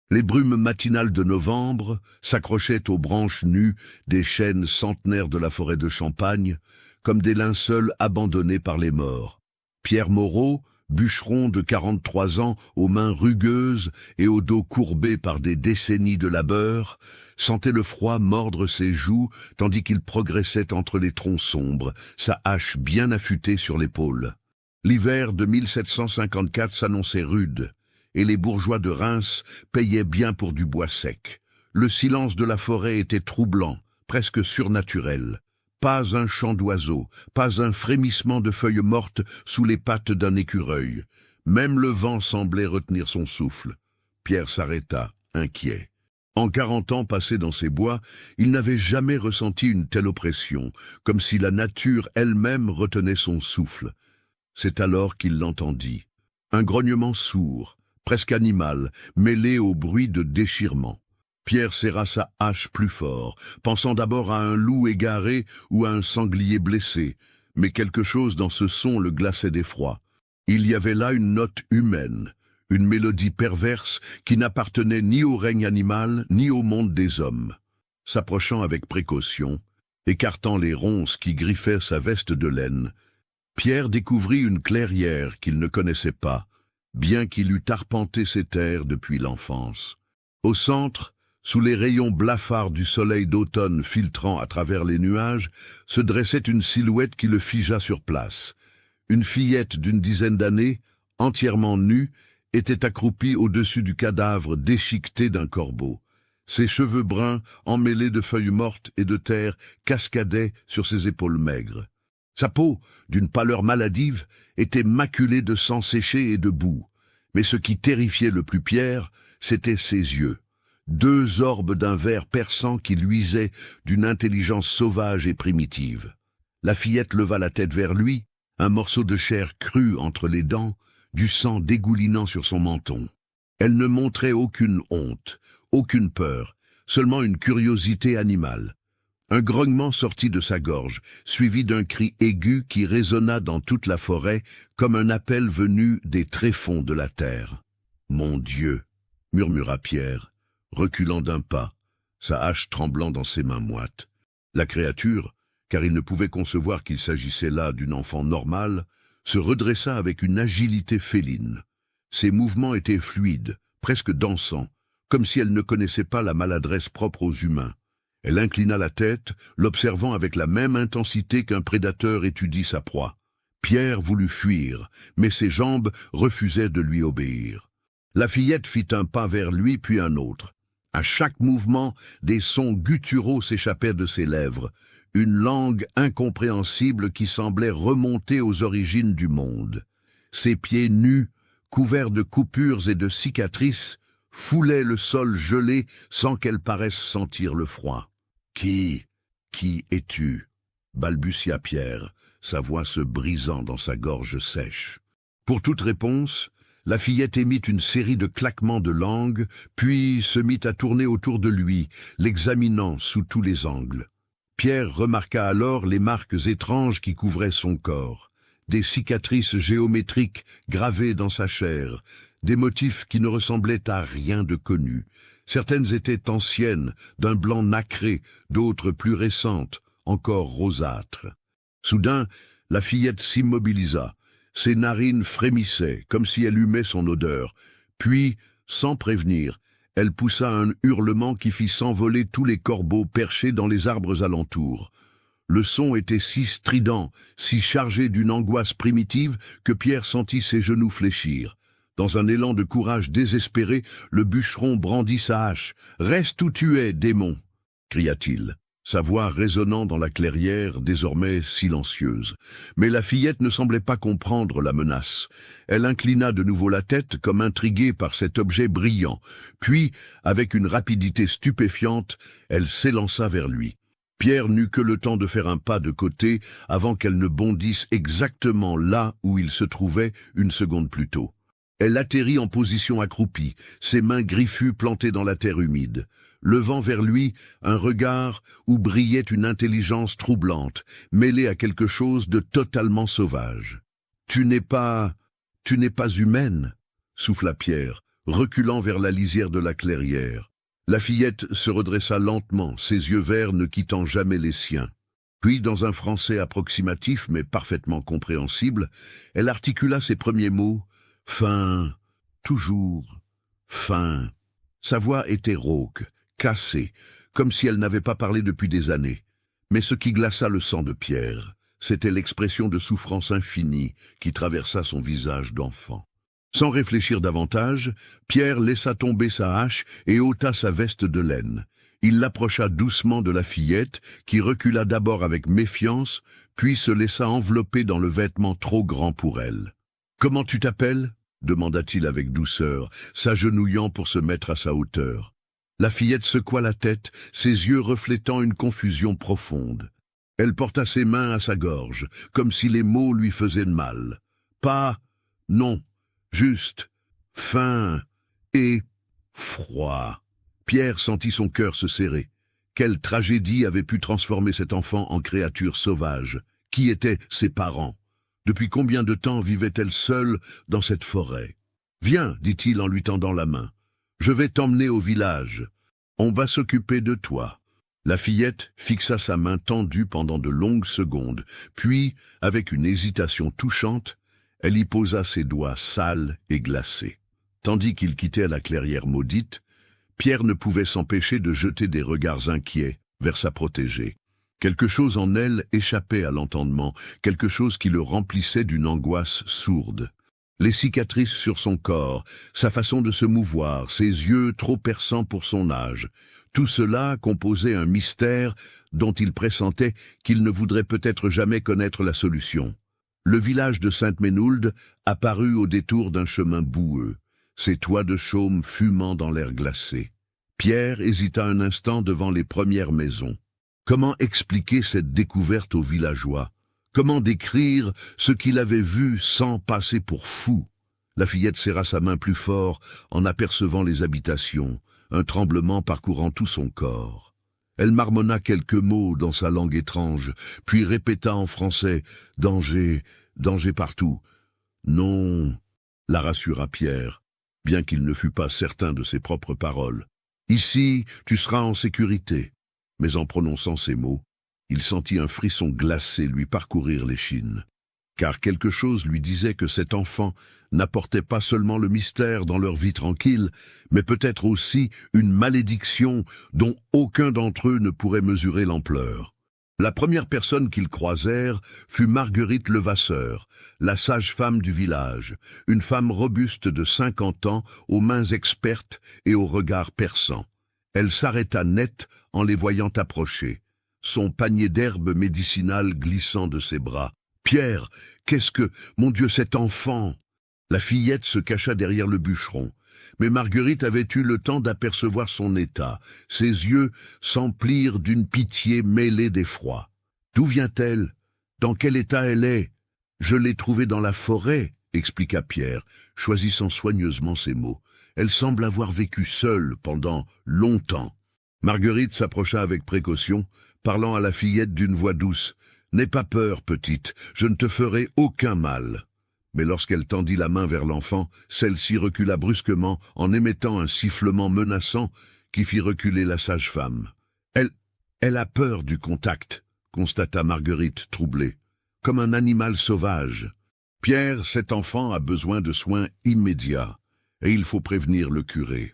Les brumes matinales de novembre s'accrochaient aux branches nues des chênes centenaires de la forêt de Champagne, comme des linceuls abandonnés par les morts. Pierre Moreau, bûcheron de 43 ans, aux mains rugueuses et au dos courbé par des décennies de labeur, sentait le froid mordre ses joues tandis qu'il progressait entre les troncs sombres, sa hache bien affûtée sur l'épaule. L'hiver de 1754 s'annonçait rude, et les bourgeois de Reims payaient bien pour du bois sec. Le silence de la forêt était troublant, presque surnaturel. Pas un chant d'oiseau, pas un frémissement de feuilles mortes sous les pattes d'un écureuil. Même le vent semblait retenir son souffle. Pierre s'arrêta, inquiet. En 40 ans passés dans ces bois, il n'avait jamais ressenti une telle oppression, comme si la nature elle-même retenait son souffle. C'est alors qu'il l'entendit. Un grognement sourd, presque animal, mêlé au bruit de déchirement. Pierre serra sa hache plus fort, pensant d'abord à un loup égaré ou à un sanglier blessé, mais quelque chose dans ce son le glaçait d'effroi. Il y avait là une note humaine, une mélodie perverse qui n'appartenait ni au règne animal ni au monde des hommes. S'approchant avec précaution, écartant les ronces qui griffaient sa veste de laine, Pierre découvrit une clairière qu'il ne connaissait pas, bien qu'il eût arpenté ces terres depuis l'enfance. Au centre, sous les rayons blafards du soleil d'automne filtrant à travers les nuages, se dressait une silhouette qui le figea sur place. Une fillette d'une dizaine d'années, entièrement nue, était accroupie au-dessus du cadavre déchiqueté d'un corbeau. Ses cheveux bruns, emmêlés de feuilles mortes et de terre, cascadaient sur ses épaules maigres. Sa peau, d'une pâleur maladive, était maculée de sang séché et de boue. Mais ce qui terrifiait le plus Pierre, c'étaient ses yeux. 2 orbes d'un vert perçant qui luisaient d'une intelligence sauvage et primitive. La fillette leva la tête vers lui, un morceau de chair crue entre les dents, du sang dégoulinant sur son menton. Elle ne montrait aucune honte, aucune peur, seulement une curiosité animale. Un grognement sortit de sa gorge, suivi d'un cri aigu qui résonna dans toute la forêt comme un appel venu des tréfonds de la terre. « Mon Dieu !» murmura Pierre, reculant d'un pas, sa hache tremblant dans ses mains moites. La créature, car il ne pouvait concevoir qu'il s'agissait là d'une enfant normale, se redressa avec une agilité féline. Ses mouvements étaient fluides, presque dansants, comme si elle ne connaissait pas la maladresse propre aux humains. Elle inclina la tête, l'observant avec la même intensité qu'un prédateur étudie sa proie. Pierre voulut fuir, mais ses jambes refusaient de lui obéir. La fillette fit un pas vers lui, puis un autre. À chaque mouvement, des sons gutturaux s'échappaient de ses lèvres, une langue incompréhensible qui semblait remonter aux origines du monde. Ses pieds nus, couverts de coupures et de cicatrices, foulaient le sol gelé sans qu'elle paraisse sentir le froid. « Qui es-tu » balbutia Pierre, sa voix se brisant dans sa gorge sèche. Pour toute réponse, la fillette émit une série de claquements de langue, puis se mit à tourner autour de lui, l'examinant sous tous les angles. Pierre remarqua alors les marques étranges qui couvraient son corps, des cicatrices géométriques gravées dans sa chair, des motifs qui ne ressemblaient à rien de connu. Certaines étaient anciennes, d'un blanc nacré, d'autres plus récentes, encore rosâtres. Soudain, la fillette s'immobilisa. Ses narines frémissaient, comme si elle humait son odeur. Puis, sans prévenir, elle poussa un hurlement qui fit s'envoler tous les corbeaux perchés dans les arbres alentours. Le son était si strident, si chargé d'une angoisse primitive que Pierre sentit ses genoux fléchir. Dans un élan de courage désespéré, le bûcheron brandit sa hache. « Reste où tu es, démon !» cria-t-il, sa voix résonnant dans la clairière, désormais silencieuse. Mais la fillette ne semblait pas comprendre la menace. Elle inclina de nouveau la tête, comme intriguée par cet objet brillant. Puis, avec une rapidité stupéfiante, elle s'élança vers lui. Pierre n'eut que le temps de faire un pas de côté avant qu'elle ne bondisse exactement là où il se trouvait une seconde plus tôt. Elle atterrit en position accroupie, ses mains griffues plantées dans la terre humide, levant vers lui un regard où brillait une intelligence troublante, mêlée à quelque chose de totalement sauvage. « Tu n'es pas humaine » souffla Pierre, reculant vers la lisière de la clairière. La fillette se redressa lentement, ses yeux verts ne quittant jamais les siens. Puis, dans un français approximatif mais parfaitement compréhensible, elle articula ses premiers mots « fin, toujours, fin ». Sa voix était rauque, cassée, comme si elle n'avait pas parlé depuis des années. Mais ce qui glaça le sang de Pierre, c'était l'expression de souffrance infinie qui traversa son visage d'enfant. Sans réfléchir davantage, Pierre laissa tomber sa hache et ôta sa veste de laine. Il l'approcha doucement de la fillette, qui recula d'abord avec méfiance, puis se laissa envelopper dans le vêtement trop grand pour elle. « Comment tu t'appelles » demanda-t-il avec douceur, s'agenouillant pour se mettre à sa hauteur. La fillette secoua la tête, ses yeux reflétant une confusion profonde. Elle porta ses mains à sa gorge, comme si les mots lui faisaient mal. Pas, non, juste, faim et froid. Pierre sentit son cœur se serrer. Quelle tragédie avait pu transformer cet enfant en créature sauvage? Qui étaient ses parents? Depuis combien de temps vivait-elle seule dans cette forêt? « Viens, dit-il en lui tendant la main. Je vais t'emmener au village. On va s'occuper de toi. » La fillette fixa sa main tendue pendant de longues secondes, puis, avec une hésitation touchante, elle y posa ses doigts sales et glacés. Tandis qu'il quittait la clairière maudite, Pierre ne pouvait s'empêcher de jeter des regards inquiets vers sa protégée. Quelque chose en elle échappait à l'entendement, quelque chose qui le remplissait d'une angoisse sourde. Les cicatrices sur son corps, sa façon de se mouvoir, ses yeux trop perçants pour son âge, tout cela composait un mystère dont il pressentait qu'il ne voudrait peut-être jamais connaître la solution. Le village de Sainte-Ménoulde apparut au détour d'un chemin boueux, ses toits de chaume fumant dans l'air glacé. Pierre hésita un instant devant les premières maisons. Comment expliquer cette découverte aux villageois? Comment décrire ce qu'il avait vu sans passer pour fou? La fillette serra sa main plus fort en apercevant les habitations, un tremblement parcourant tout son corps. Elle marmonna quelques mots dans sa langue étrange, puis répéta en français « Danger, danger partout ». « Non », la rassura Pierre, bien qu'il ne fût pas certain de ses propres paroles. « Ici, tu seras en sécurité. » Mais en prononçant ces mots, il sentit un frisson glacé lui parcourir l'échine. Car quelque chose lui disait que cet enfant n'apportait pas seulement le mystère dans leur vie tranquille, mais peut-être aussi une malédiction dont aucun d'entre eux ne pourrait mesurer l'ampleur. La première personne qu'ils croisèrent fut Marguerite Levasseur, la sage-femme du village, une femme robuste de 50 ans, aux mains expertes et au regard perçant. Elle s'arrêta net en les voyant approcher, son panier d'herbes médicinales glissant de ses bras. « Pierre, qu'est-ce que... Mon Dieu, cet enfant !» La fillette se cacha derrière le bûcheron, mais Marguerite avait eu le temps d'apercevoir son état. Ses yeux s'emplirent d'une pitié mêlée d'effroi. « D'où vient-elle? Dans quel état elle est? Je l'ai trouvée dans la forêt, » expliqua Pierre, choisissant soigneusement ses mots. Elle semble avoir vécu seule pendant longtemps. Marguerite s'approcha avec précaution, parlant à la fillette d'une voix douce. « N'aie pas peur, petite, je ne te ferai aucun mal. » Mais lorsqu'elle tendit la main vers l'enfant, celle-ci recula brusquement en émettant un sifflement menaçant qui fit reculer la sage-femme. « Elle a peur du contact, » constata Marguerite, troublée, « comme un animal sauvage. Pierre, cet enfant a besoin de soins immédiats. Et il faut prévenir le curé. »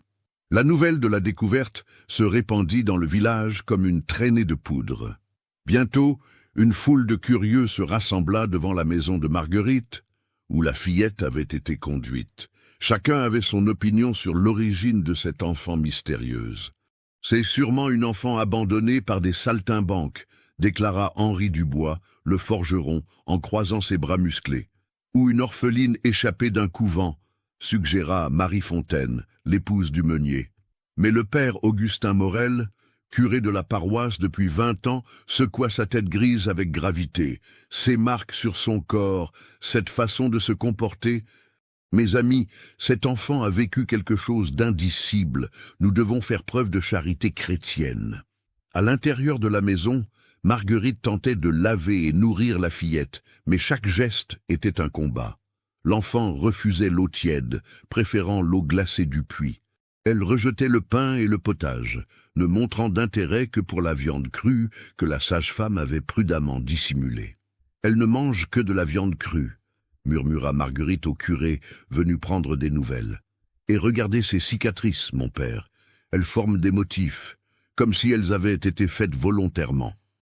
La nouvelle de la découverte se répandit dans le village comme une traînée de poudre. Bientôt, une foule de curieux se rassembla devant la maison de Marguerite, où la fillette avait été conduite. Chacun avait son opinion sur l'origine de cette enfant mystérieuse. « C'est sûrement une enfant abandonnée par des saltimbanques », déclara Henri Dubois, le forgeron, en croisant ses bras musclés. « Ou une orpheline échappée d'un couvent », suggéra Marie Fontaine, l'épouse du meunier. Mais le père Augustin Morel, curé de la paroisse depuis 20 ans, secoua sa tête grise avec gravité. Ces marques sur son corps, cette façon de se comporter... Mes amis, cet enfant a vécu quelque chose d'indicible. Nous devons faire preuve de charité chrétienne. À l'intérieur de la maison, Marguerite tentait de laver et nourrir la fillette, mais chaque geste était un combat. L'enfant refusait l'eau tiède, préférant l'eau glacée du puits. Elle rejetait le pain et le potage, ne montrant d'intérêt que pour la viande crue que la sage-femme avait prudemment dissimulée. « Elle ne mange que de la viande crue », murmura Marguerite au curé, venu prendre des nouvelles. « Et regardez ces cicatrices, mon père. Elles forment des motifs, comme si elles avaient été faites volontairement. »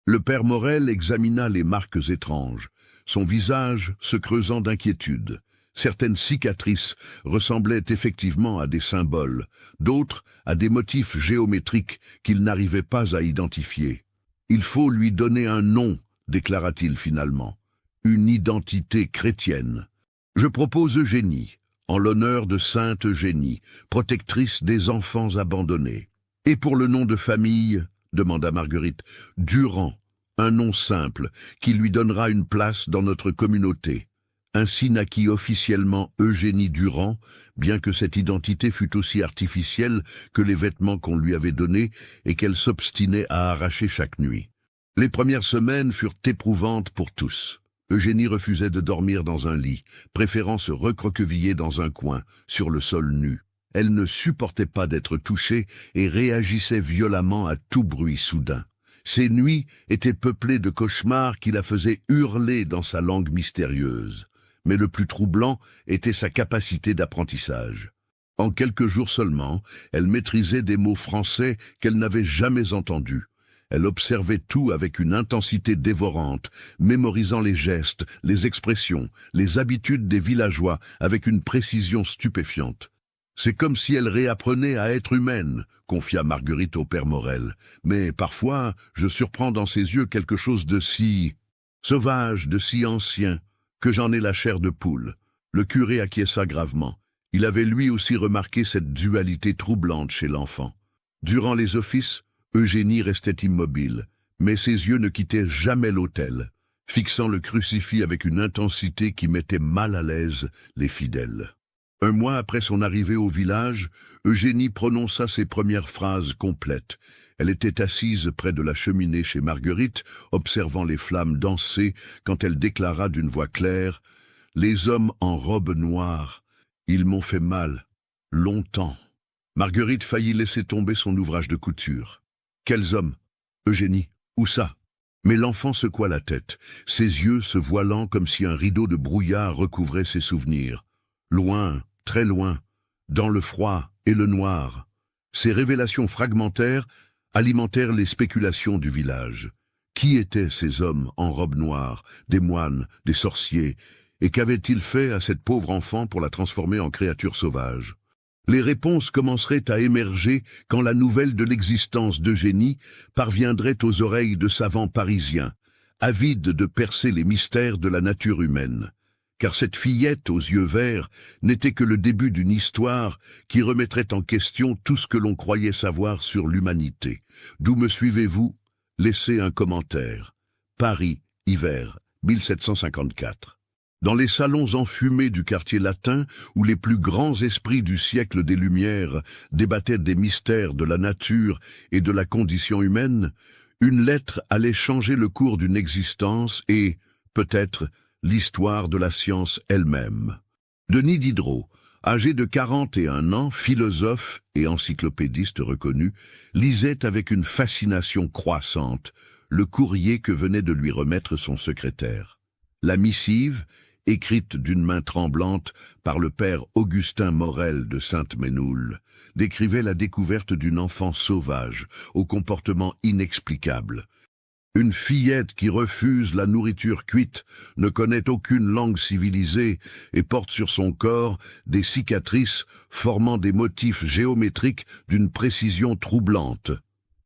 Le père Morel examina les marques étranges, son visage se creusant d'inquiétude. Certaines cicatrices ressemblaient effectivement à des symboles, d'autres à des motifs géométriques qu'il n'arrivait pas à identifier. « Il faut lui donner un nom », déclara-t-il finalement, « une identité chrétienne. Je propose Eugénie, en l'honneur de Sainte Eugénie, protectrice des enfants abandonnés. Et pour le nom de famille, demanda Marguerite, Durand, un nom simple qui lui donnera une place dans notre communauté. Ainsi naquit officiellement Eugénie Durand, bien que cette identité fût aussi artificielle que les vêtements qu'on lui avait donnés et qu'elle s'obstinait à arracher chaque nuit. Les premières semaines furent éprouvantes pour tous. Eugénie refusait de dormir dans un lit, préférant se recroqueviller dans un coin, sur le sol nu. Elle ne supportait pas d'être touchée et réagissait violemment à tout bruit soudain. Ses nuits étaient peuplées de cauchemars qui la faisaient hurler dans sa langue mystérieuse. Mais le plus troublant était sa capacité d'apprentissage. En quelques jours seulement, elle maîtrisait des mots français qu'elle n'avait jamais entendus. Elle observait tout avec une intensité dévorante, mémorisant les gestes, les expressions, les habitudes des villageois avec une précision stupéfiante. « C'est comme si elle réapprenait à être humaine », confia Marguerite au père Morel. « Mais parfois, je surprends dans ses yeux quelque chose de si sauvage, de si ancien, que j'en ai la chair de poule. » Le curé acquiesça gravement. Il avait lui aussi remarqué cette dualité troublante chez l'enfant. Durant les offices, Eugénie restait immobile, mais ses yeux ne quittaient jamais l'autel, fixant le crucifix avec une intensité qui mettait mal à l'aise les fidèles. Un mois après son arrivée au village, Eugénie prononça ses premières phrases complètes. Elle était assise près de la cheminée chez Marguerite, observant les flammes danser, quand elle déclara d'une voix claire « Les hommes en robe noire, ils m'ont fait mal, longtemps. » Marguerite faillit laisser tomber son ouvrage de couture. « Quels hommes? Eugénie, où ça ?» Mais l'enfant secoua la tête, ses yeux se voilant comme si un rideau de brouillard recouvrait ses souvenirs. Loin, très loin, dans le froid et le noir. Ces révélations fragmentaires alimentèrent les spéculations du village. Qui étaient ces hommes en robe noire, des moines, des sorciers, et qu'avaient-ils fait à cette pauvre enfant pour la transformer en créature sauvage? Les réponses commenceraient à émerger quand la nouvelle de l'existence d'Eugénie parviendrait aux oreilles de savants parisiens, avides de percer les mystères de la nature humaine. Car cette fillette aux yeux verts n'était que le début d'une histoire qui remettrait en question tout ce que l'on croyait savoir sur l'humanité. D'où me suivez-vous? Laissez un commentaire. Paris, hiver, 1754. Dans les salons enfumés du quartier latin, où les plus grands esprits du siècle des Lumières débattaient des mystères de la nature et de la condition humaine, une lettre allait changer le cours d'une existence et, peut-être, l'histoire de la science elle-même. Denis Diderot, âgé de 41 ans, philosophe et encyclopédiste reconnu, lisait avec une fascination croissante le courrier que venait de lui remettre son secrétaire. La missive, écrite d'une main tremblante par le père Augustin Morel de Sainte-Ménoul, décrivait la découverte d'une enfant sauvage, au comportement inexplicable. Une fillette qui refuse la nourriture cuite, ne connaît aucune langue civilisée et porte sur son corps des cicatrices formant des motifs géométriques d'une précision troublante,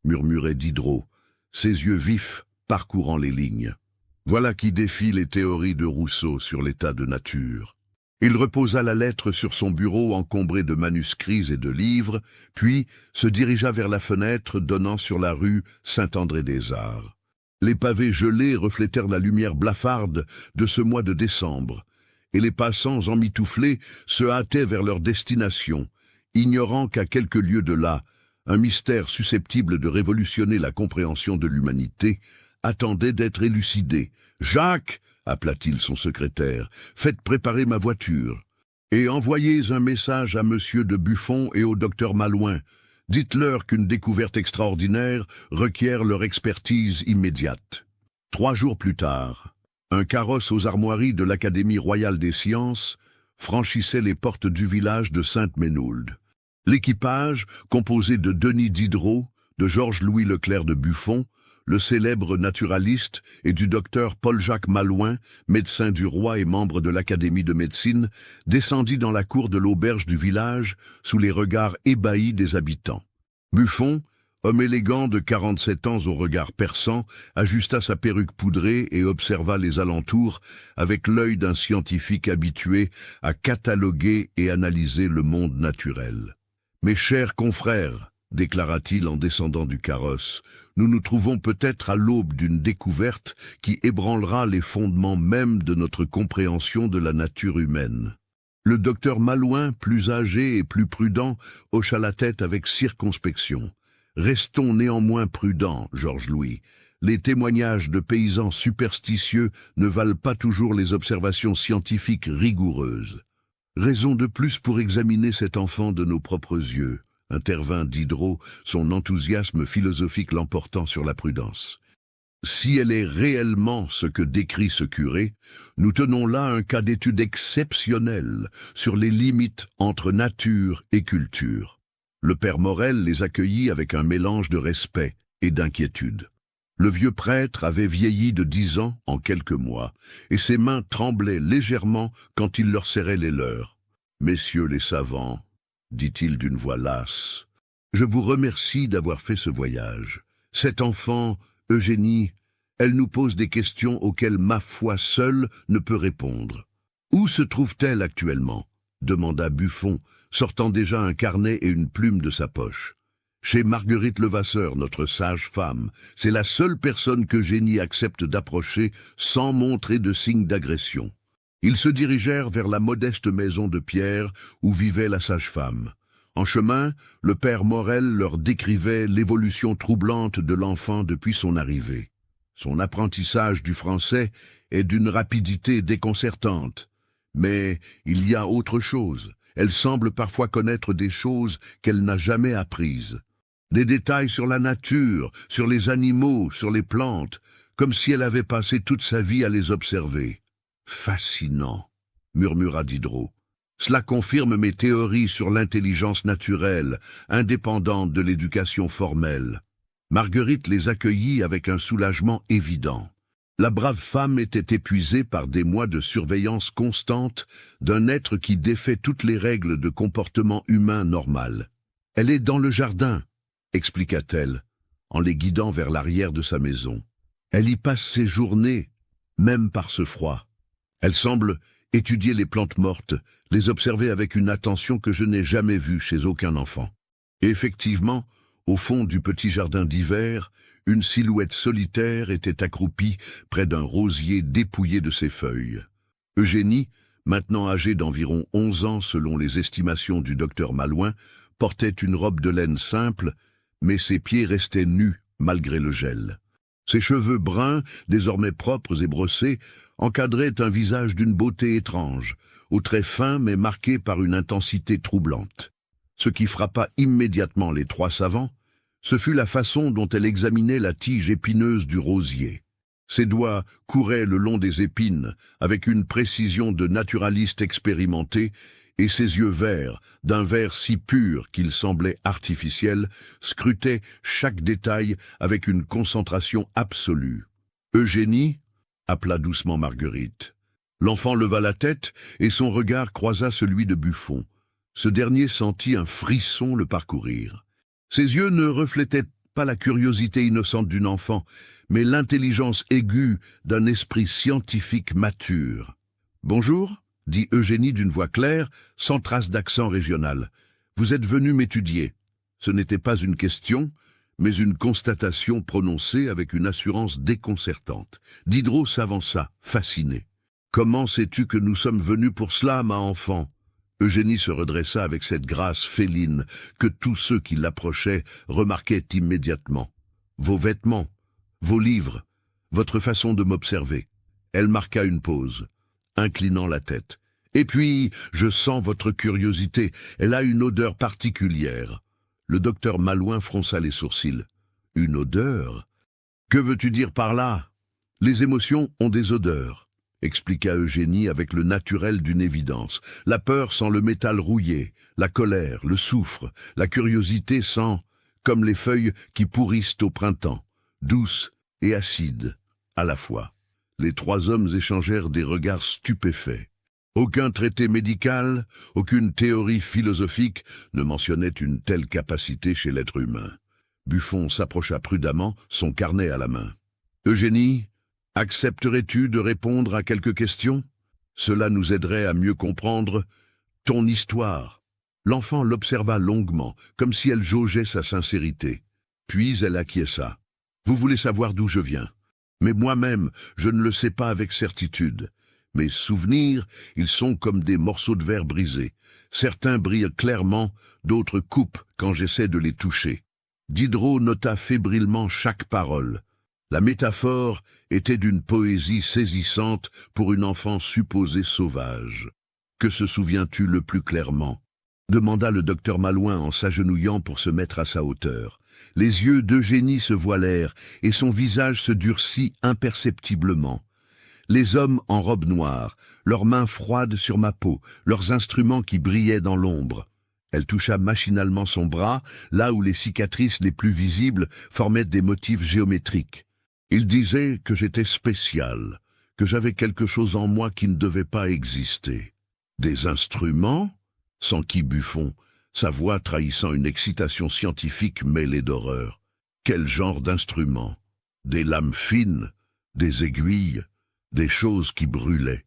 murmurait Diderot, ses yeux vifs parcourant les lignes. Voilà qui défie les théories de Rousseau sur l'état de nature. Il reposa la lettre sur son bureau encombré de manuscrits et de livres, puis se dirigea vers la fenêtre donnant sur la rue Saint-André-des-Arts. Les pavés gelés reflétèrent la lumière blafarde de ce mois de décembre, et les passants emmitouflés se hâtaient vers leur destination, ignorant qu'à quelques lieues de là, un mystère susceptible de révolutionner la compréhension de l'humanité attendait d'être élucidé. « Jacques !» appela-t-il son secrétaire, « faites préparer ma voiture. Et envoyez un message à Monsieur de Buffon et au docteur Malouin. Dites-leur qu'une découverte extraordinaire requiert leur expertise immédiate. » 3 jours plus tard, un carrosse aux armoiries de l'Académie royale des sciences franchissait les portes du village de Sainte-Ménould. L'équipage, composé de Denis Diderot, de Georges-Louis Leclerc de Buffon, le célèbre naturaliste, et du docteur Paul-Jacques Malouin, médecin du roi et membre de l'Académie de médecine, descendit dans la cour de l'auberge du village sous les regards ébahis des habitants. Buffon, homme élégant de 47 ans au regard perçant, ajusta sa perruque poudrée et observa les alentours avec l'œil d'un scientifique habitué à cataloguer et analyser le monde naturel. « Mes chers confrères, déclara-t-il en descendant du carrosse, nous nous trouvons peut-être à l'aube d'une découverte qui ébranlera les fondements même de notre compréhension de la nature humaine. » Le docteur Malouin, plus âgé et plus prudent, hocha la tête avec circonspection. « Restons néanmoins prudents, Georges-Louis. Les témoignages de paysans superstitieux ne valent pas toujours les observations scientifiques rigoureuses. Raison de plus pour examiner cet enfant de nos propres yeux, intervint Diderot, son enthousiasme philosophique l'emportant sur la prudence. Si elle est réellement ce que décrit ce curé, nous tenons là un cas d'étude exceptionnel sur les limites entre nature et culture. Le père Morel les accueillit avec un mélange de respect et d'inquiétude. Le vieux prêtre avait vieilli de 10 ans en quelques mois, et ses mains tremblaient légèrement quand il leur serrait les leurs. « Messieurs les savants, » dit-il d'une voix lasse, « je vous remercie d'avoir fait ce voyage. Cette enfant, Eugénie, elle nous pose des questions auxquelles ma foi seule ne peut répondre. Où se trouve-t-elle actuellement ?» demanda Buffon, sortant déjà un carnet et une plume de sa poche. « Chez Marguerite Levasseur, notre sage-femme. C'est la seule personne qu'Eugénie accepte d'approcher sans montrer de signe d'agression. » Ils se dirigèrent vers la modeste maison de pierre où vivait la sage-femme. En chemin, le père Morel leur décrivait l'évolution troublante de l'enfant depuis son arrivée. Son apprentissage du français est d'une rapidité déconcertante. Mais il y a autre chose. Elle semble parfois connaître des choses qu'elle n'a jamais apprises. Des détails sur la nature, sur les animaux, sur les plantes, comme si elle avait passé toute sa vie à les observer. « Fascinant », murmura Diderot. « Cela confirme mes théories sur l'intelligence naturelle, indépendante de l'éducation formelle. » Marguerite les accueillit avec un soulagement évident. La brave femme était épuisée par des mois de surveillance constante d'un être qui défait toutes les règles de comportement humain normal. « Elle est dans le jardin », expliqua-t-elle, en les guidant vers l'arrière de sa maison. « Elle y passe ses journées, même par ce froid. Elle semble étudier les plantes mortes, les observer avec une attention que je n'ai jamais vue chez aucun enfant. » Et effectivement, au fond du petit jardin d'hiver, une silhouette solitaire était accroupie près d'un rosier dépouillé de ses feuilles. Eugénie, maintenant âgée d'environ 11 ans selon les estimations du docteur Malouin, portait une robe de laine simple, mais ses pieds restaient nus malgré le gel. Ses cheveux bruns, désormais propres et brossés, encadraient un visage d'une beauté étrange, aux traits fins mais marqués par une intensité troublante. Ce qui frappa immédiatement les 3 savants, ce fut la façon dont elle examinait la tige épineuse du rosier. Ses doigts couraient le long des épines avec une précision de naturaliste expérimenté, et ses yeux verts, d'un vert si pur qu'il semblait artificiel, scrutaient chaque détail avec une concentration absolue. « Eugénie » appela doucement Marguerite. L'enfant leva la tête et son regard croisa celui de Buffon. Ce dernier sentit un frisson le parcourir. Ses yeux ne reflétaient pas la curiosité innocente d'une enfant, mais l'intelligence aiguë d'un esprit scientifique mature. « Bonjour », dit Eugénie d'une voix claire, sans trace d'accent régional. « Vous êtes venu m'étudier. » Ce n'était pas une question, mais une constatation prononcée avec une assurance déconcertante. Diderot s'avança, fasciné. « Comment sais-tu que nous sommes venus pour cela, ma enfant ?» Eugénie se redressa avec cette grâce féline que tous ceux qui l'approchaient remarquaient immédiatement. « Vos vêtements, vos livres, votre façon de m'observer. Elle marqua une pause, inclinant la tête. Et puis, je sens votre curiosité. Elle a une odeur particulière. Le docteur Malouin fronça les sourcils. Une odeur? Que veux-tu dire par là? Les émotions ont des odeurs, expliqua Eugénie avec le naturel d'une évidence. La peur sent le métal rouillé, la colère, le soufre, la curiosité sent, comme les feuilles qui pourrissent au printemps, douces et acides à la fois. Les trois hommes échangèrent des regards stupéfaits. Aucun traité médical, aucune théorie philosophique ne mentionnait une telle capacité chez l'être humain. Buffon s'approcha prudemment, son carnet à la main. « Eugénie, accepterais-tu de répondre à quelques questions? Cela nous aiderait à mieux comprendre ton histoire. » L'enfant l'observa longuement, comme si elle jaugeait sa sincérité. Puis elle acquiesça. « Vous voulez savoir d'où je viens? Mais moi-même, je ne le sais pas avec certitude. Mes souvenirs, ils sont comme des morceaux de verre brisés. Certains brillent clairement, d'autres coupent quand j'essaie de les toucher. » Diderot nota fébrilement chaque parole. La métaphore était d'une poésie saisissante pour une enfant supposée sauvage. « Que se souviens-tu le plus clairement ?» demanda le docteur Malouin en s'agenouillant pour se mettre à sa hauteur. Les yeux d'Eugénie se voilèrent et son visage se durcit imperceptiblement. Les hommes en robe noire, leurs mains froides sur ma peau, leurs instruments qui brillaient dans l'ombre. Elle toucha machinalement son bras, là où les cicatrices les plus visibles formaient des motifs géométriques. Il disait que j'étais spécial, que j'avais quelque chose en moi qui ne devait pas exister. Des instruments? S'enquit Buffon, sa voix trahissant une excitation scientifique mêlée d'horreur. Quel genre d'instruments? Des lames fines, des aiguilles, des choses qui brûlaient.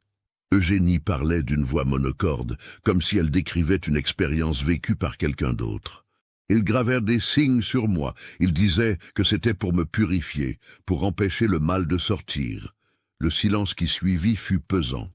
Eugénie parlait d'une voix monocorde, comme si elle décrivait une expérience vécue par quelqu'un d'autre. Ils gravèrent des signes sur moi. Ils disaient que c'était pour me purifier, pour empêcher le mal de sortir. Le silence qui suivit fut pesant.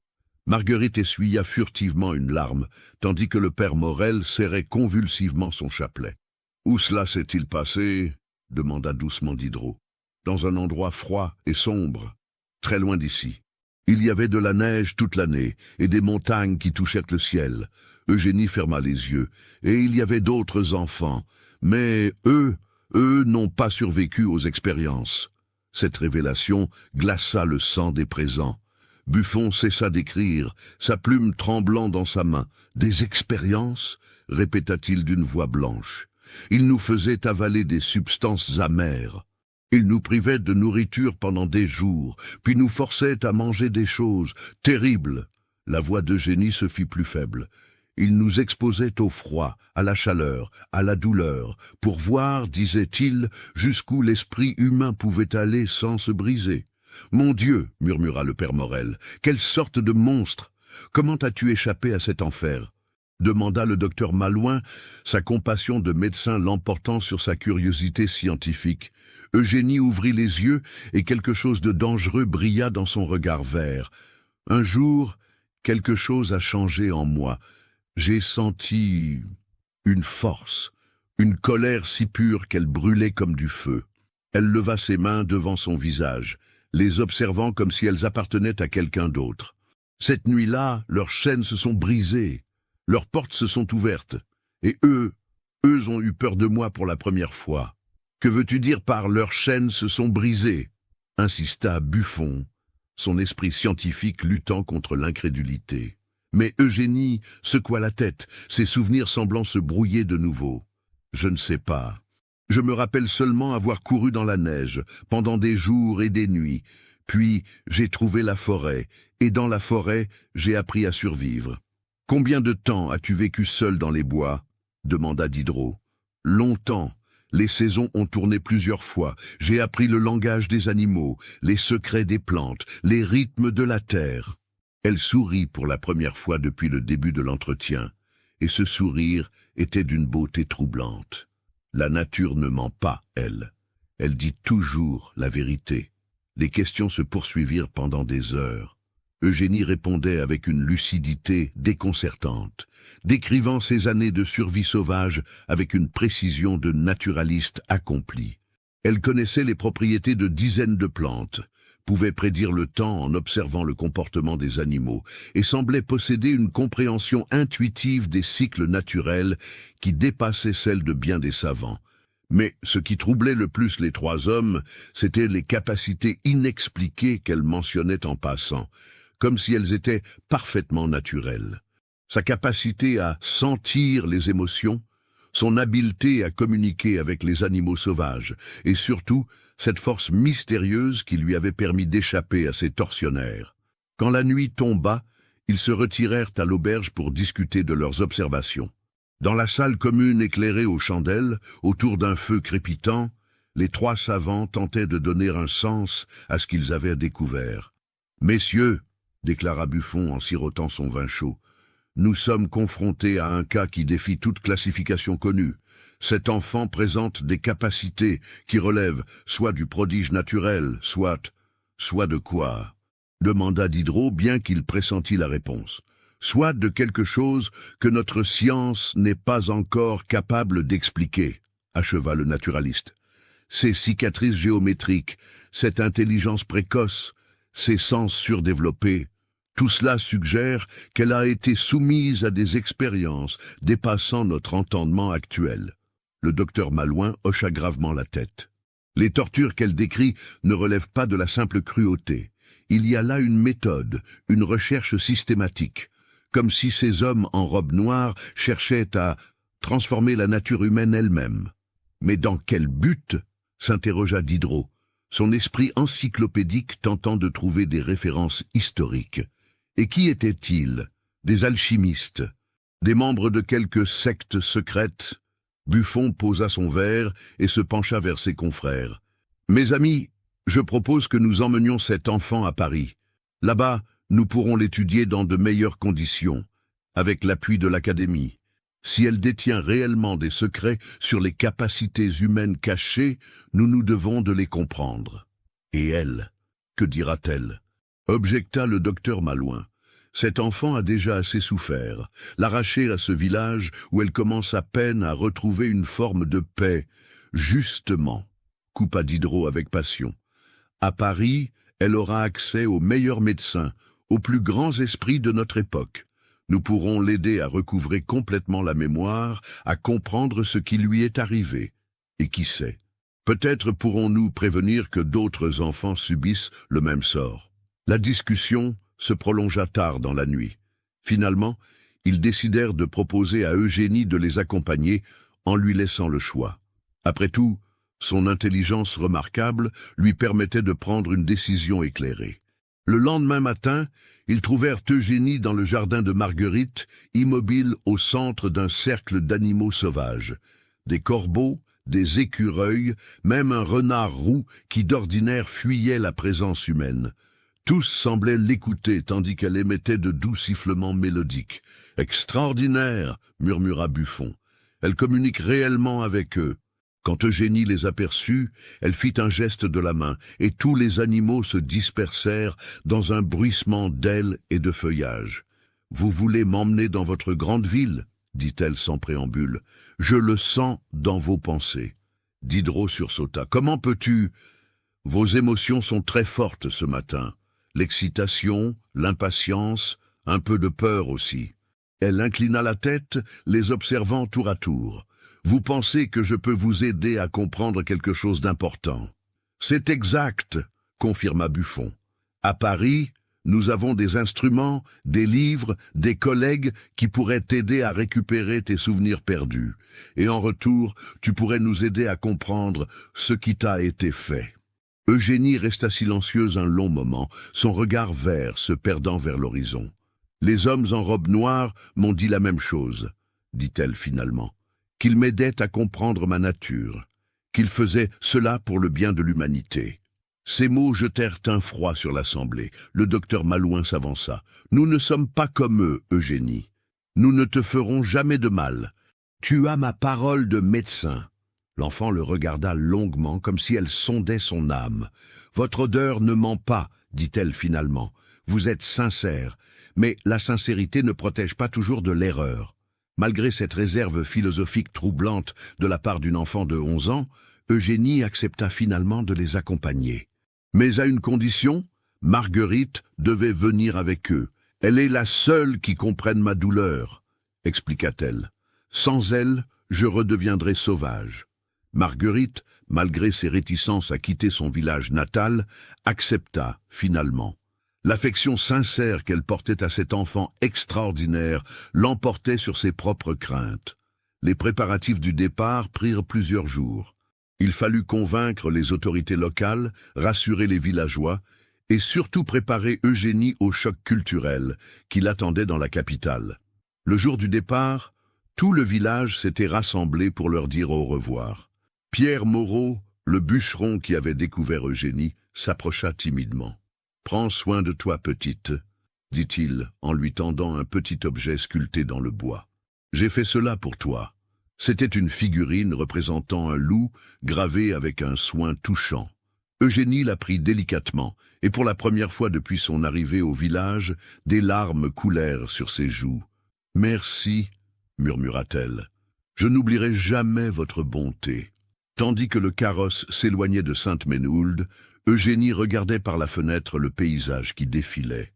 Marguerite essuya furtivement une larme, tandis que le père Morel serrait convulsivement son chapelet. « Où cela s'est-il passé ?» demanda doucement Diderot. « Dans un endroit froid et sombre, très loin d'ici. Il y avait de la neige toute l'année et des montagnes qui touchaient le ciel. » Eugénie ferma les yeux. « Et il y avait d'autres enfants, mais eux n'ont pas survécu aux expériences. » Cette révélation glaça le sang des présents. Buffon cessa d'écrire, sa plume tremblant dans sa main. « Des expériences » répéta-t-il d'une voix blanche. « Ils nous faisaient avaler des substances amères. Ils nous privaient de nourriture pendant des jours, puis nous forçaient à manger des choses terribles. » La voix d'Eugénie se fit plus faible. « Ils nous exposaient au froid, à la chaleur, à la douleur, pour voir, disait-il, jusqu'où l'esprit humain pouvait aller sans se briser. »« Mon Dieu !» murmura le père Morel. « Quelle sorte de monstre! Comment as-tu échappé à cet enfer ?» demanda le docteur Malouin, sa compassion de médecin l'emportant sur sa curiosité scientifique. Eugénie ouvrit les yeux et quelque chose de dangereux brilla dans son regard vert. « Un jour, quelque chose a changé en moi. J'ai senti une force, une colère si pure qu'elle brûlait comme du feu. » Elle leva ses mains devant son visage, les observant comme si elles appartenaient à quelqu'un d'autre. Cette nuit-là, leurs chaînes se sont brisées. Leurs portes se sont ouvertes, et eux ont eu peur de moi pour la première fois. « Que veux-tu dire par « leurs chaînes se sont brisées » insista Buffon, son esprit scientifique luttant contre l'incrédulité. Mais Eugénie secoua la tête, ses souvenirs semblant se brouiller de nouveau. « Je ne sais pas. Je me rappelle seulement avoir couru dans la neige, pendant des jours et des nuits. Puis j'ai trouvé la forêt, et dans la forêt, j'ai appris à survivre. » « Combien de temps as-tu vécu seul dans les bois ?» demanda Diderot. « Longtemps. Les saisons ont tourné plusieurs fois. J'ai appris le langage des animaux, les secrets des plantes, les rythmes de la terre. » Elle sourit pour la première fois depuis le début de l'entretien, et ce sourire était d'une beauté troublante. La nature ne ment pas, elle. Elle dit toujours la vérité. Les questions se poursuivirent pendant des heures. Eugénie répondait avec une lucidité déconcertante, décrivant ses années de survie sauvage avec une précision de naturaliste accomplie. Elle connaissait les propriétés de dizaines de plantes, pouvait prédire le temps en observant le comportement des animaux et semblait posséder une compréhension intuitive des cycles naturels qui dépassait celle de bien des savants. Mais ce qui troublait le plus les trois hommes, c'étaient les capacités inexpliquées qu'elle mentionnait en passant, comme si elles étaient parfaitement naturelles. Sa capacité à sentir les émotions, son habileté à communiquer avec les animaux sauvages, et surtout cette force mystérieuse qui lui avait permis d'échapper à ces tortionnaires. Quand la nuit tomba, ils se retirèrent à l'auberge pour discuter de leurs observations. Dans la salle commune éclairée aux chandelles, autour d'un feu crépitant, les trois savants tentaient de donner un sens à ce qu'ils avaient découvert. « Messieurs, » déclara Buffon en sirotant son vin chaud, « nous sommes confrontés à un cas qui défie toute classification connue. Cet enfant présente des capacités qui relèvent soit du prodige naturel, soit de quoi ?» demanda Diderot, bien qu'il pressentît la réponse. « Soit de quelque chose que notre science n'est pas encore capable d'expliquer, » acheva le naturaliste. Ces cicatrices géométriques, cette intelligence précoce, ces sens surdéveloppés, tout cela suggère qu'elle a été soumise à des expériences dépassant notre entendement actuel. Le docteur Malouin hocha gravement la tête. Les tortures qu'elle décrit ne relèvent pas de la simple cruauté. Il y a là une méthode, une recherche systématique, comme si ces hommes en robe noire cherchaient à transformer la nature humaine elle-même. Mais dans quel but ? S'interrogea Diderot, son esprit encyclopédique tentant de trouver des références historiques. Et qui étaient-ils? Des alchimistes? Des membres de quelque secte secrète? Buffon posa son verre et se pencha vers ses confrères. « Mes amis, je propose que nous emmenions cet enfant à Paris. Là-bas, nous pourrons l'étudier dans de meilleures conditions, avec l'appui de l'Académie. Si elle détient réellement des secrets sur les capacités humaines cachées, nous nous devons de les comprendre. Et elle, que dira-t-elle » objecta le docteur Malouin. « Cet enfant a déjà assez souffert. L'arracher à ce village où elle commence à peine à retrouver une forme de paix. Justement, » coupa Diderot avec passion. « À Paris, elle aura accès aux meilleurs médecins, aux plus grands esprits de notre époque. Nous pourrons l'aider à recouvrer complètement la mémoire, à comprendre ce qui lui est arrivé. Et qui sait, peut-être pourrons-nous prévenir que d'autres enfants subissent le même sort. » La discussion se prolongea tard dans la nuit. Finalement, ils décidèrent de proposer à Eugénie de les accompagner en lui laissant le choix. Après tout, son intelligence remarquable lui permettait de prendre une décision éclairée. Le lendemain matin, ils trouvèrent Eugénie dans le jardin de Marguerite, immobile au centre d'un cercle d'animaux sauvages. Des corbeaux, des écureuils, même un renard roux qui d'ordinaire fuyait la présence humaine. Tous semblaient l'écouter tandis qu'elle émettait de doux sifflements mélodiques. « Extraordinaire !» murmura Buffon. « Elle communique réellement avec eux. » Quand Eugénie les aperçut, elle fit un geste de la main, et tous les animaux se dispersèrent dans un bruissement d'ailes et de feuillage. « Vous voulez m'emmener dans votre grande ville ?» dit-elle sans préambule. « Je le sens dans vos pensées. » Diderot sursauta. « Comment peux-tu ? Vos émotions sont très fortes ce matin. L'excitation, l'impatience, un peu de peur aussi. » Elle inclina la tête, les observant tour à tour. « Vous pensez que je peux vous aider à comprendre quelque chose d'important. »« C'est exact, » confirma Buffon. « À Paris, nous avons des instruments, des livres, des collègues qui pourraient t'aider à récupérer tes souvenirs perdus. Et en retour, tu pourrais nous aider à comprendre ce qui t'a été fait. » Eugénie resta silencieuse un long moment, son regard vert se perdant vers l'horizon. « Les hommes en robe noire m'ont dit la même chose, » dit-elle finalement. « Qu'ils m'aidaient à comprendre ma nature, qu'ils faisaient cela pour le bien de l'humanité. » Ces mots jetèrent un froid sur l'assemblée. Le docteur Malouin s'avança. « Nous ne sommes pas comme eux, Eugénie. Nous ne te ferons jamais de mal. Tu as ma parole de médecin. » L'enfant le regarda longuement, comme si elle sondait son âme. « Votre odeur ne ment pas, » dit-elle finalement. « Vous êtes sincère, mais la sincérité ne protège pas toujours de l'erreur. » Malgré cette réserve philosophique troublante de la part d'une enfant de 11 ans, Eugénie accepta finalement de les accompagner. Mais à une condition, Marguerite devait venir avec eux. Elle est la seule qui comprenne ma douleur, expliqua-t-elle. Sans elle, je redeviendrai sauvage. Marguerite, malgré ses réticences à quitter son village natal, accepta finalement. L'affection sincère qu'elle portait à cet enfant extraordinaire l'emportait sur ses propres craintes. Les préparatifs du départ prirent plusieurs jours. Il fallut convaincre les autorités locales, rassurer les villageois et surtout préparer Eugénie au choc culturel qui l'attendait dans la capitale. Le jour du départ, tout le village s'était rassemblé pour leur dire au revoir. Pierre Moreau, le bûcheron qui avait découvert Eugénie, s'approcha timidement. « Prends soin de toi, petite, » dit-il en lui tendant un petit objet sculpté dans le bois. « J'ai fait cela pour toi. » C'était une figurine représentant un loup gravé avec un soin touchant. Eugénie la prit délicatement, et pour la première fois depuis son arrivée au village, des larmes coulèrent sur ses joues. « Merci, » murmura-t-elle. « Je n'oublierai jamais votre bonté. » Tandis que le carrosse s'éloignait de Sainte-Ménehould, Eugénie regardait par la fenêtre le paysage qui défilait.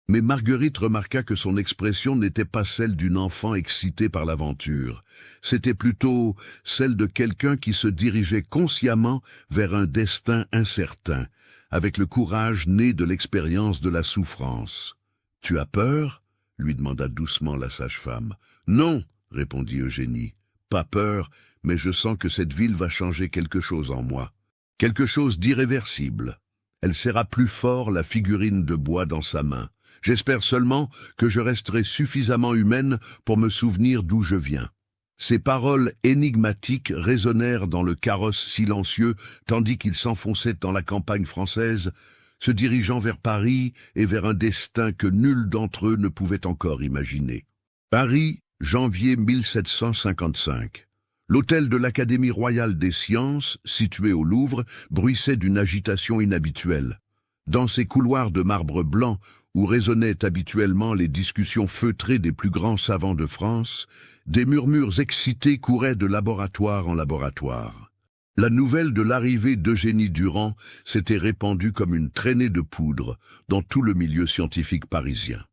Mais Marguerite remarqua que son expression n'était pas celle d'une enfant excitée par l'aventure. C'était plutôt celle de quelqu'un qui se dirigeait consciemment vers un destin incertain, avec le courage né de l'expérience de la souffrance. « Tu as peur ?» lui demanda doucement la sage-femme. « Non, » répondit Eugénie. « Pas peur, mais je sens que cette ville va changer quelque chose en moi. Quelque chose d'irréversible. » Elle serra plus fort la figurine de bois dans sa main. « J'espère seulement que je resterai suffisamment humaine pour me souvenir d'où je viens. » Ces paroles énigmatiques résonnèrent dans le carrosse silencieux tandis qu'il s'enfonçait dans la campagne française, se dirigeant vers Paris et vers un destin que nul d'entre eux ne pouvait encore imaginer. Paris, janvier 1755. L'hôtel de l'Académie royale des sciences, situé au Louvre, bruissait d'une agitation inhabituelle. Dans ses couloirs de marbre blanc, où résonnaient habituellement les discussions feutrées des plus grands savants de France, des murmures excités couraient de laboratoire en laboratoire. La nouvelle de l'arrivée d'Eugénie Durand s'était répandue comme une traînée de poudre dans tout le milieu scientifique parisien.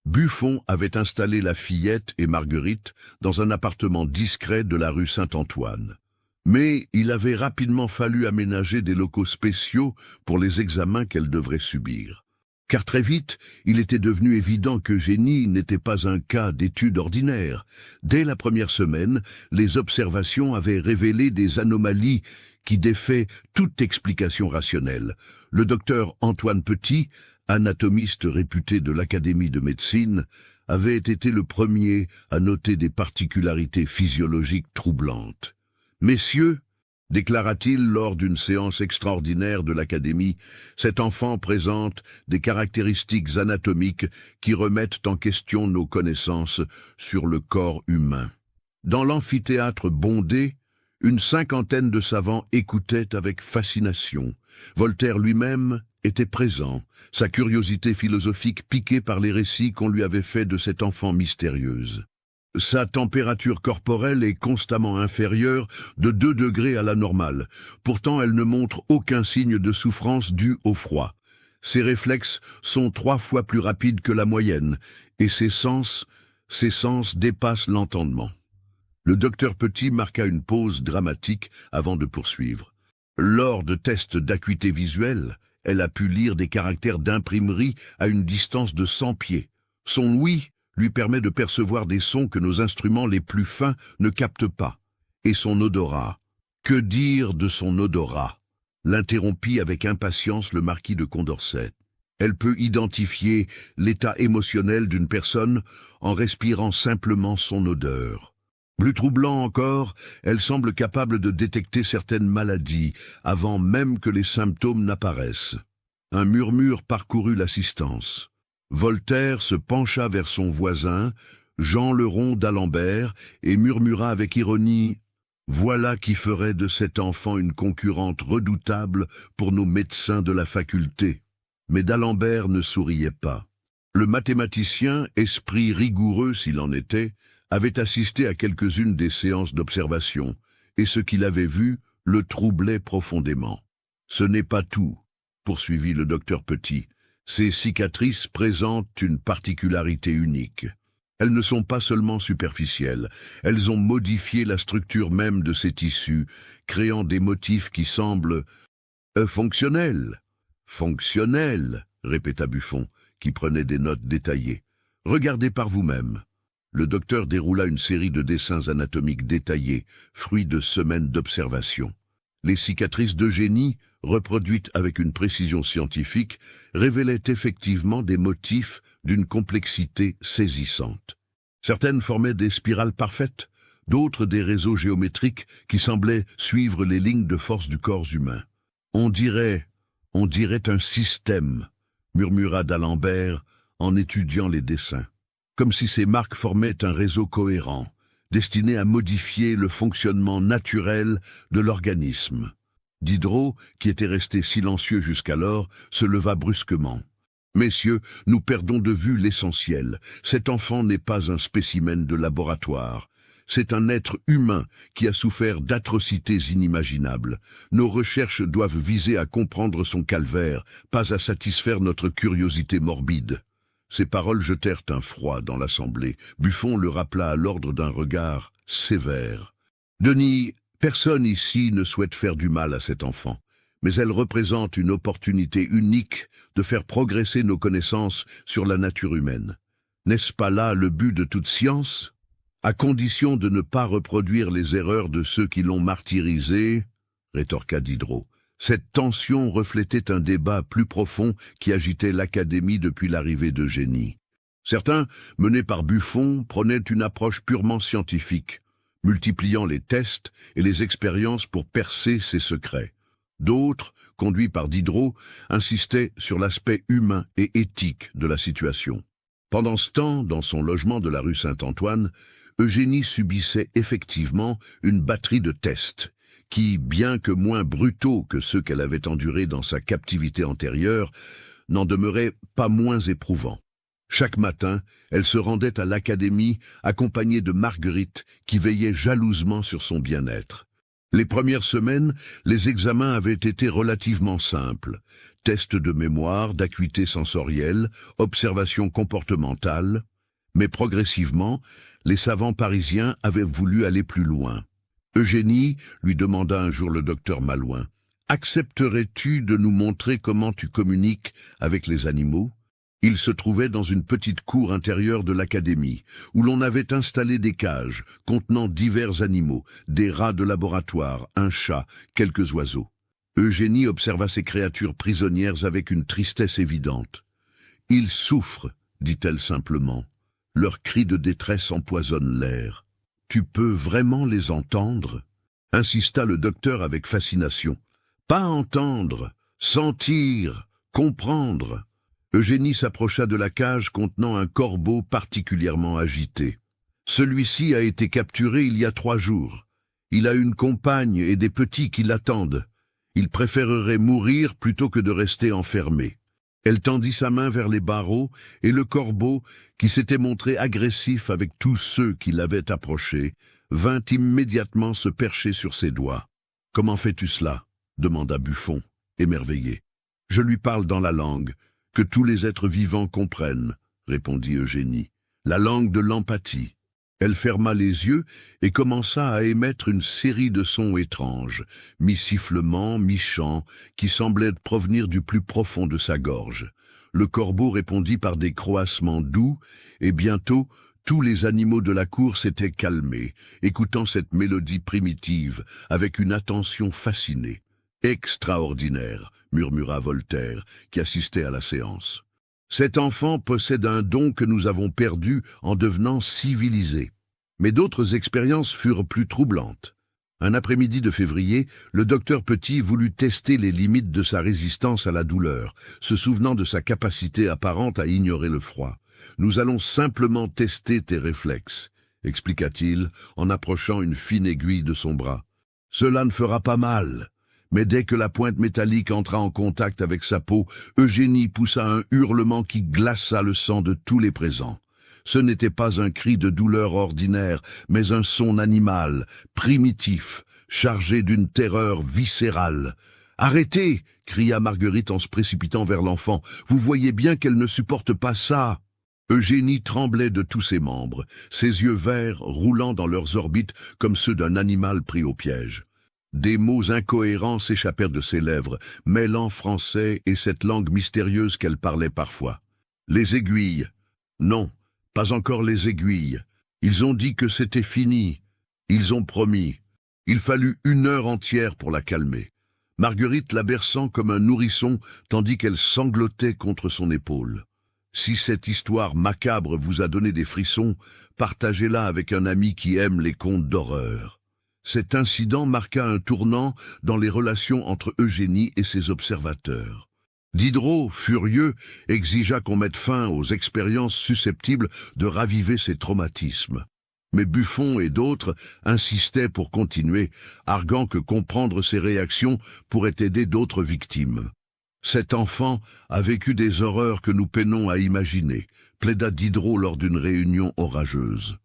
Buffon avait installé la fillette et Marguerite dans un appartement discret de la rue Saint-Antoine. Mais il avait rapidement fallu aménager des locaux spéciaux pour les examens qu'elle devrait subir. Car très vite, il était devenu évident qu'Eugénie n'était pas un cas d'étude ordinaire. Dès la première semaine, les observations avaient révélé des anomalies qui défaient toute explication rationnelle. Le docteur Antoine Petit, anatomiste réputé de l'Académie de médecine, avait été le premier à noter des particularités physiologiques troublantes. « Messieurs, » déclara-t-il lors d'une séance extraordinaire de l'Académie, cet enfant présente des caractéristiques anatomiques qui remettent en question nos connaissances sur le corps humain. Dans l'amphithéâtre bondé, une cinquantaine de savants écoutaient avec fascination. Voltaire lui-même était présent, sa curiosité philosophique piquée par les récits qu'on lui avait faits de cette enfant mystérieuse. Sa température corporelle est constamment inférieure de 2 degrés à la normale. Pourtant, elle ne montre aucun signe de souffrance due au froid. Ses réflexes sont 3 fois plus rapides que la moyenne, et ses sens dépassent l'entendement. Le docteur Petit marqua une pause dramatique avant de poursuivre. Lors de tests d'acuité visuelle, elle a pu lire des caractères d'imprimerie à une distance de 100 pieds. Son ouïe lui permet de percevoir des sons que nos instruments les plus fins ne captent pas. Et son odorat. Que dire de son odorat? L'interrompit avec impatience le marquis de Condorcet. Elle peut identifier l'état émotionnel d'une personne en respirant simplement son odeur. Plus troublant encore, elle semble capable de détecter certaines maladies avant même que les symptômes n'apparaissent. Un murmure parcourut l'assistance. Voltaire se pencha vers son voisin, Jean le Rond d'Alembert, et murmura avec ironie « Voilà qui ferait de cet enfant une concurrente redoutable pour nos médecins de la faculté. » Mais d'Alembert ne souriait pas. Le mathématicien, esprit rigoureux s'il en était, avait assisté à quelques-unes des séances d'observation, et ce qu'il avait vu le troublait profondément. « Ce n'est pas tout. » poursuivit le docteur Petit. Ces cicatrices présentent une particularité unique. Elles ne sont pas seulement superficielles, elles ont modifié la structure même de ces tissus, créant des motifs qui semblent fonctionnels. Fonctionnels, répéta Buffon, qui prenait des notes détaillées. Regardez par vous-même. Le docteur déroula une série de dessins anatomiques détaillés, fruits de semaines d'observation. Les cicatrices d'Eugénie, reproduites avec une précision scientifique, révélaient effectivement des motifs d'une complexité saisissante. Certaines formaient des spirales parfaites, d'autres des réseaux géométriques qui semblaient suivre les lignes de force du corps humain. On dirait un système, murmura d'Alembert en étudiant les dessins, comme si ces marques formaient un réseau cohérent, destiné à modifier le fonctionnement naturel de l'organisme. Diderot, qui était resté silencieux jusqu'alors, se leva brusquement. « Messieurs, nous perdons de vue l'essentiel. Cet enfant n'est pas un spécimen de laboratoire. C'est un être humain qui a souffert d'atrocités inimaginables. Nos recherches doivent viser à comprendre son calvaire, pas à satisfaire notre curiosité morbide. » Ces paroles jetèrent un froid dans l'assemblée. Buffon le rappela à l'ordre d'un regard sévère. « Denis, personne ici ne souhaite faire du mal à cet enfant, mais elle représente une opportunité unique de faire progresser nos connaissances sur la nature humaine. N'est-ce pas là le but de toute science ? À condition de ne pas reproduire les erreurs de ceux qui l'ont martyrisé, rétorqua Diderot. Cette tension reflétait un débat plus profond qui agitait l'Académie depuis l'arrivée d'Eugénie. Certains, menés par Buffon, prenaient une approche purement scientifique, multipliant les tests et les expériences pour percer ses secrets. D'autres, conduits par Diderot, insistaient sur l'aspect humain et éthique de la situation. Pendant ce temps, dans son logement de la rue Saint-Antoine, Eugénie subissait effectivement une batterie de tests, qui, bien que moins brutaux que ceux qu'elle avait endurés dans sa captivité antérieure, n'en demeuraient pas moins éprouvants. Chaque matin, elle se rendait à l'académie accompagnée de Marguerite qui veillait jalousement sur son bien-être. Les premières semaines, les examens avaient été relativement simples. Tests de mémoire, d'acuité sensorielle, observation comportementale. Mais progressivement, les savants parisiens avaient voulu aller plus loin. Eugénie, lui demanda un jour le docteur Malouin, « Accepterais-tu de nous montrer comment tu communiques avec les animaux ?» Il se trouvait dans une petite cour intérieure de l'académie, où l'on avait installé des cages contenant divers animaux, des rats de laboratoire, un chat, quelques oiseaux. Eugénie observa ces créatures prisonnières avec une tristesse évidente. « Ils souffrent, dit-elle simplement. Leurs cris de détresse empoisonnent l'air. Tu peux vraiment les entendre ?» insista le docteur avec fascination. « Pas entendre, sentir, comprendre. » Eugénie s'approcha de la cage contenant un corbeau particulièrement agité. Celui-ci a été capturé il y a 3 jours. Il a une compagne et des petits qui l'attendent. Il préférerait mourir plutôt que de rester enfermé. Elle tendit sa main vers les barreaux et le corbeau, qui s'était montré agressif avec tous ceux qui l'avaient approché, vint immédiatement se percher sur ses doigts. « Comment fais-tu cela » demanda Buffon, émerveillé. « Je lui parle dans la langue que tous les êtres vivants comprennent, » répondit Eugénie. « La langue de l'empathie. » Elle ferma les yeux et commença à émettre une série de sons étranges, mi-sifflement, mi-chant, qui semblaient provenir du plus profond de sa gorge. Le corbeau répondit par des croassements doux, et bientôt, tous les animaux de la cour s'étaient calmés, écoutant cette mélodie primitive avec une attention fascinée. « Extraordinaire !» murmura Voltaire, qui assistait à la séance. Cet enfant possède un don que nous avons perdu en devenant civilisés. Mais d'autres expériences furent plus troublantes. Un après-midi de février, le docteur Petit voulut tester les limites de sa résistance à la douleur, se souvenant de sa capacité apparente à ignorer le froid. « Nous allons simplement tester tes réflexes, » expliqua-t-il en approchant une fine aiguille de son bras. « Cela ne fera pas mal. » Mais dès que la pointe métallique entra en contact avec sa peau, Eugénie poussa un hurlement qui glaça le sang de tous les présents. Ce n'était pas un cri de douleur ordinaire, mais un son animal, primitif, chargé d'une terreur viscérale. Arrêtez !» cria Marguerite en se précipitant vers l'enfant. « Vous voyez bien qu'elle ne supporte pas ça !» Eugénie tremblait de tous ses membres, ses yeux verts roulant dans leurs orbites comme ceux d'un animal pris au piège. Des mots incohérents s'échappèrent de ses lèvres, mêlant français et cette langue mystérieuse qu'elle parlait parfois. Les aiguilles. Non, pas encore les aiguilles. Ils ont dit que c'était fini. Ils ont promis. Il fallut 1 heure entière pour la calmer. Marguerite la berçant comme un nourrisson, tandis qu'elle sanglotait contre son épaule. Si cette histoire macabre vous a donné des frissons, partagez-la avec un ami qui aime les contes d'horreur. Cet incident marqua un tournant dans les relations entre Eugénie et ses observateurs. Diderot, furieux, exigea qu'on mette fin aux expériences susceptibles de raviver ces traumatismes. Mais Buffon et d'autres insistaient pour continuer, arguant que comprendre ces réactions pourrait aider d'autres victimes. Cet enfant a vécu des horreurs que nous peinons à imaginer, plaida Diderot lors d'une réunion orageuse.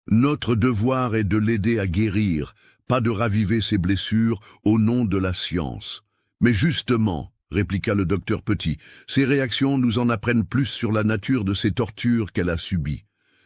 Notre devoir est de l'aider à guérir, pas de raviver ses blessures au nom de la science. Mais justement, répliqua le docteur Petit, ces réactions nous en apprennent plus sur la nature de ces tortures qu'elle a subies.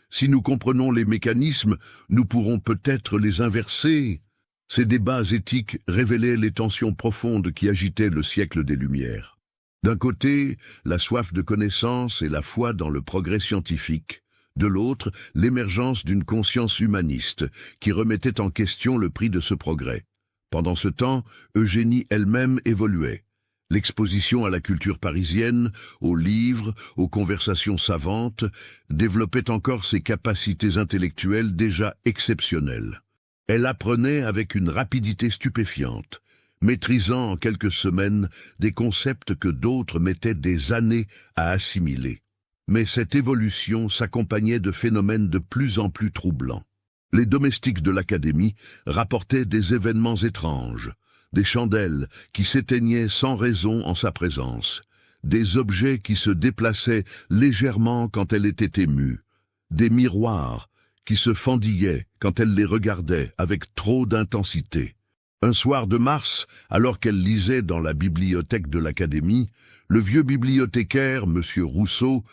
Si nous comprenons les mécanismes, nous pourrons peut-être les inverser. Ces débats éthiques révélaient les tensions profondes qui agitaient le siècle des Lumières. D'un côté, la soif de connaissance et la foi dans le progrès scientifique. De l'autre, l'émergence d'une conscience humaniste qui remettait en question le prix de ce progrès. Pendant ce temps, Eugénie elle-même évoluait. L'exposition à la culture parisienne, aux livres, aux conversations savantes, développait encore ses capacités intellectuelles déjà exceptionnelles. Elle apprenait avec une rapidité stupéfiante, maîtrisant en quelques semaines des concepts que d'autres mettaient des années à assimiler. Mais cette évolution s'accompagnait de phénomènes de plus en plus troublants. Les domestiques de l'Académie rapportaient des événements étranges, des chandelles qui s'éteignaient sans raison en sa présence, des objets qui se déplaçaient légèrement quand elle était émue, des miroirs qui se fendillaient quand elle les regardait avec trop d'intensité. Un soir de mars, alors qu'elle lisait dans la bibliothèque de l'Académie, le vieux bibliothécaire, M. Rousseau,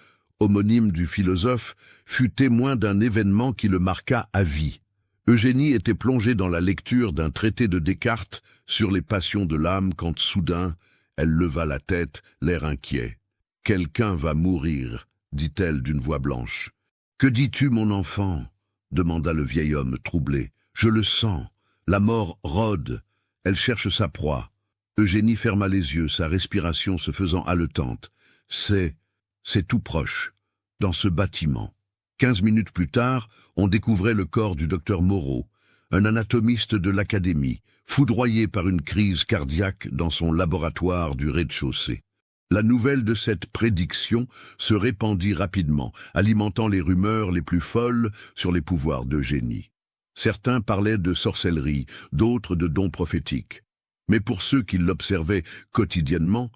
homonyme du philosophe, fut témoin d'un événement qui le marqua à vie. Eugénie était plongée dans la lecture d'un traité de Descartes sur les passions de l'âme quand soudain, elle leva la tête, l'air inquiet. « Quelqu'un va mourir », dit-elle d'une voix blanche. « Que dis-tu, mon enfant ?» demanda le vieil homme troublé. « Je le sens. La mort rôde. Elle cherche sa proie. » Eugénie ferma les yeux, sa respiration se faisant haletante. « C'est tout proche, dans ce bâtiment. » 15 minutes plus tard, on découvrait le corps du docteur Moreau, un anatomiste de l'Académie, foudroyé par une crise cardiaque dans son laboratoire du rez-de-chaussée. La nouvelle de cette prédiction se répandit rapidement, alimentant les rumeurs les plus folles sur les pouvoirs d'Eugénie. Certains parlaient de sorcellerie, d'autres de dons prophétiques. Mais pour ceux qui l'observaient quotidiennement,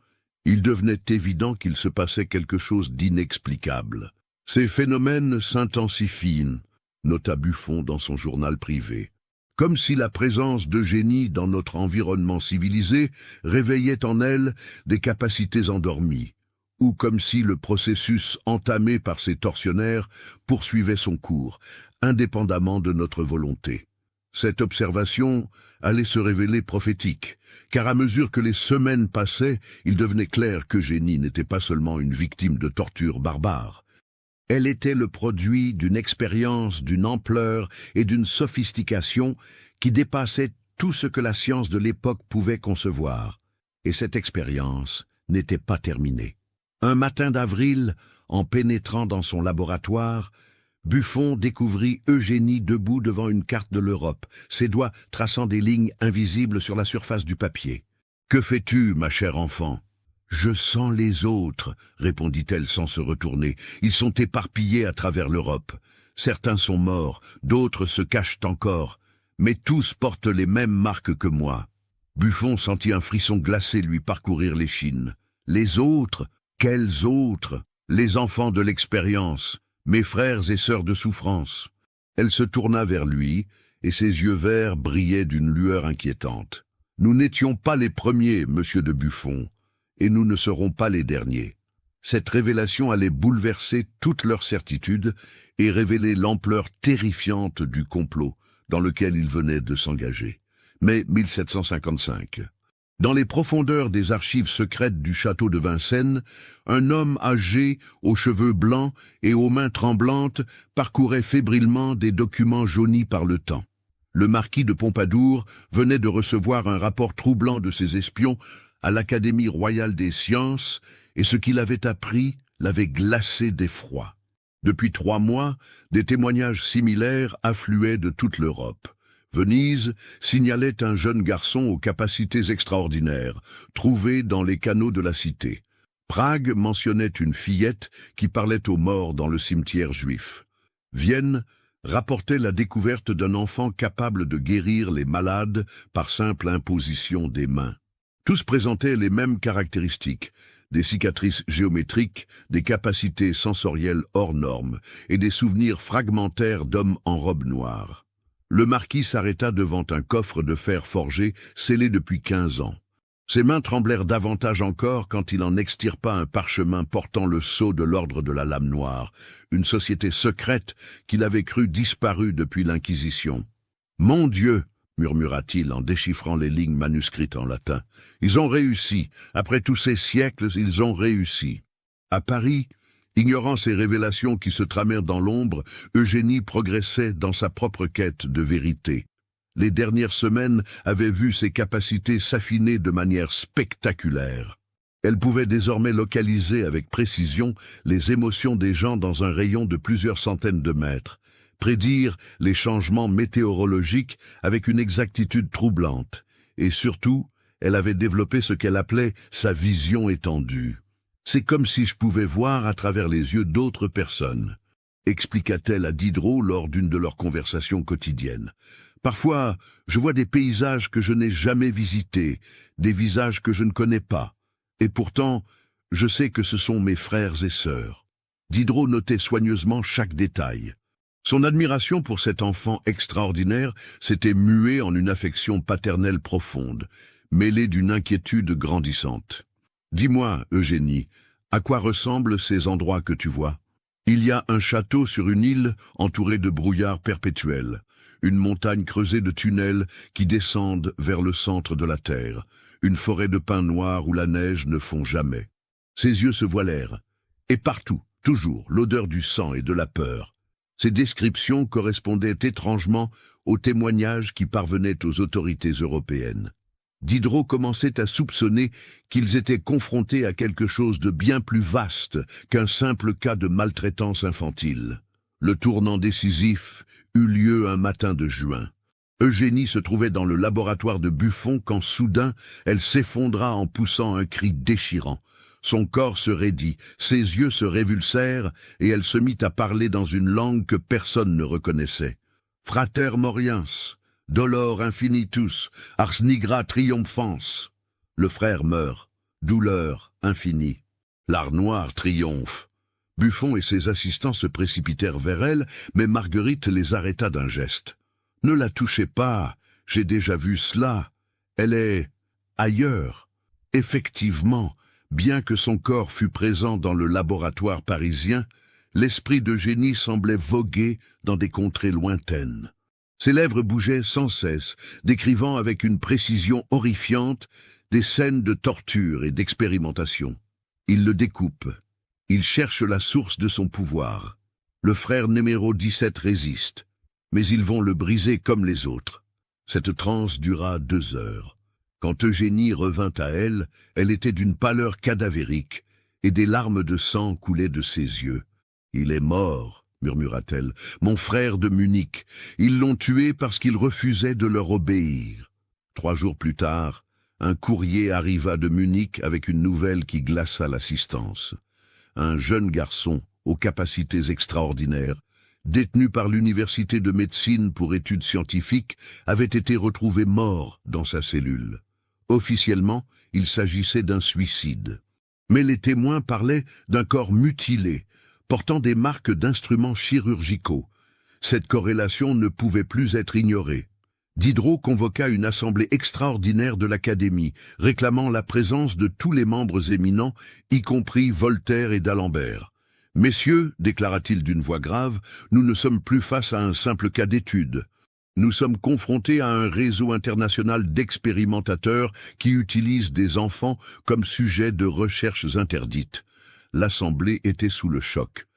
il devenait évident qu'il se passait quelque chose d'inexplicable. Ces phénomènes s'intensifient, nota Buffon dans son journal privé, comme si la présence d'Eugénie dans notre environnement civilisé réveillait en elle des capacités endormies, ou comme si le processus entamé par ces tortionnaires poursuivait son cours, indépendamment de notre volonté. Cette observation allait se révéler prophétique, car à mesure que les semaines passaient, il devenait clair qu'Eugénie n'était pas seulement une victime de tortures barbares. Elle était le produit d'une expérience, d'une ampleur et d'une sophistication qui dépassaient tout ce que la science de l'époque pouvait concevoir. Et cette expérience n'était pas terminée. Un matin d'avril, en pénétrant dans son laboratoire, Buffon découvrit Eugénie debout devant une carte de l'Europe, ses doigts traçant des lignes invisibles sur la surface du papier. « Que fais-tu, ma chère enfant ?»« Je sens les autres, » répondit-elle sans se retourner. « Ils sont éparpillés à travers l'Europe. Certains sont morts, d'autres se cachent encore, mais tous portent les mêmes marques que moi. » Buffon sentit un frisson glacé lui parcourir l'échine. « Les autres? Quels autres? Les enfants de l'expérience, mes frères et sœurs de souffrance. » Elle se tourna vers lui, et ses yeux verts brillaient d'une lueur inquiétante. Nous n'étions pas les premiers, monsieur de Buffon, et nous ne serons pas les derniers. Cette révélation allait bouleverser toute leur certitude et révéler l'ampleur terrifiante du complot dans lequel ils venaient de s'engager. Mai 1755. Dans les profondeurs des archives secrètes du château de Vincennes, un homme âgé, aux cheveux blancs et aux mains tremblantes, parcourait fébrilement des documents jaunis par le temps. Le marquis de Pompadour venait de recevoir un rapport troublant de ses espions à l'Académie royale des sciences, et ce qu'il avait appris l'avait glacé d'effroi. Depuis 3 mois, des témoignages similaires affluaient de toute l'Europe. Venise signalait un jeune garçon aux capacités extraordinaires, trouvé dans les canaux de la cité. Prague mentionnait une fillette qui parlait aux morts dans le cimetière juif. Vienne rapportait la découverte d'un enfant capable de guérir les malades par simple imposition des mains. Tous présentaient les mêmes caractéristiques, des cicatrices géométriques, des capacités sensorielles hors normes et des souvenirs fragmentaires d'hommes en robe noire. Le marquis s'arrêta devant un coffre de fer forgé scellé depuis 15 ans. Ses mains tremblèrent davantage encore quand il en extirpa un parchemin portant le sceau de l'ordre de la Lame Noire, une société secrète qu'il avait cru disparue depuis l'Inquisition. « Mon Dieu !» murmura-t-il en déchiffrant les lignes manuscrites en latin. « Ils ont réussi. Après tous ces siècles, ils ont réussi. » À Paris, ignorant ces révélations qui se tramèrent dans l'ombre, Eugénie progressait dans sa propre quête de vérité. Les dernières semaines avaient vu ses capacités s'affiner de manière spectaculaire. Elle pouvait désormais localiser avec précision les émotions des gens dans un rayon de plusieurs centaines de mètres, prédire les changements météorologiques avec une exactitude troublante, et surtout, elle avait développé ce qu'elle appelait sa vision étendue. C'est comme si je pouvais voir à travers les yeux d'autres personnes, expliqua-t-elle à Diderot lors d'une de leurs conversations quotidiennes. Parfois, je vois des paysages que je n'ai jamais visités, des visages que je ne connais pas, et pourtant, je sais que ce sont mes frères et sœurs. Diderot notait soigneusement chaque détail. Son admiration pour cet enfant extraordinaire s'était muée en une affection paternelle profonde, mêlée d'une inquiétude grandissante. Dis-moi, Eugénie, à quoi ressemblent ces endroits que tu vois? Il y a un château sur une île entouré de brouillard perpétuel, une montagne creusée de tunnels qui descendent vers le centre de la terre, une forêt de pins noirs où la neige ne fond jamais. Ses yeux se voilèrent, et partout, toujours, l'odeur du sang et de la peur. Ces descriptions correspondaient étrangement aux témoignages qui parvenaient aux autorités européennes. Diderot commençait à soupçonner qu'ils étaient confrontés à quelque chose de bien plus vaste qu'un simple cas de maltraitance infantile. Le tournant décisif eut lieu un matin de juin. Eugénie se trouvait dans le laboratoire de Buffon quand soudain elle s'effondra en poussant un cri déchirant. Son corps se raidit, ses yeux se révulsèrent et elle se mit à parler dans une langue que personne ne reconnaissait. « Frater moriens !» Dolor infinitus, ars nigra triomphans. Le frère meurt, douleur infinie. L'art noir triomphe. Buffon et ses assistants se précipitèrent vers elle, mais Marguerite les arrêta d'un geste. Ne la touchez pas, j'ai déjà vu cela. Elle est ailleurs. Effectivement, bien que son corps fût présent dans le laboratoire parisien, l'esprit d'Eugénie semblait voguer dans des contrées lointaines. Ses lèvres bougeaient sans cesse, décrivant avec une précision horrifiante des scènes de torture et d'expérimentation. Il le découpe. Il cherche la source de son pouvoir. Le frère numéro 17 résiste, mais ils vont le briser comme les autres. Cette transe dura 2 heures. Quand Eugénie revint à elle, elle était d'une pâleur cadavérique, et des larmes de sang coulaient de ses yeux. « Il est mort », murmura-t-elle, « mon frère de Munich. Ils l'ont tué parce qu'il refusait de leur obéir. » 3 jours plus tard, un courrier arriva de Munich avec une nouvelle qui glaça l'assistance. Un jeune garçon, aux capacités extraordinaires, détenu par l'université de médecine pour études scientifiques, avait été retrouvé mort dans sa cellule. Officiellement, il s'agissait d'un suicide. Mais les témoins parlaient d'un corps mutilé, portant des marques d'instruments chirurgicaux. Cette corrélation ne pouvait plus être ignorée. Diderot convoqua une assemblée extraordinaire de l'Académie, réclamant la présence de tous les membres éminents, y compris Voltaire et d'Alembert. « Messieurs, déclara-t-il d'une voix grave, nous ne sommes plus face à un simple cas d'étude. Nous sommes confrontés à un réseau international d'expérimentateurs qui utilisent des enfants comme sujet de recherches interdites. » L'Assemblée était sous le choc.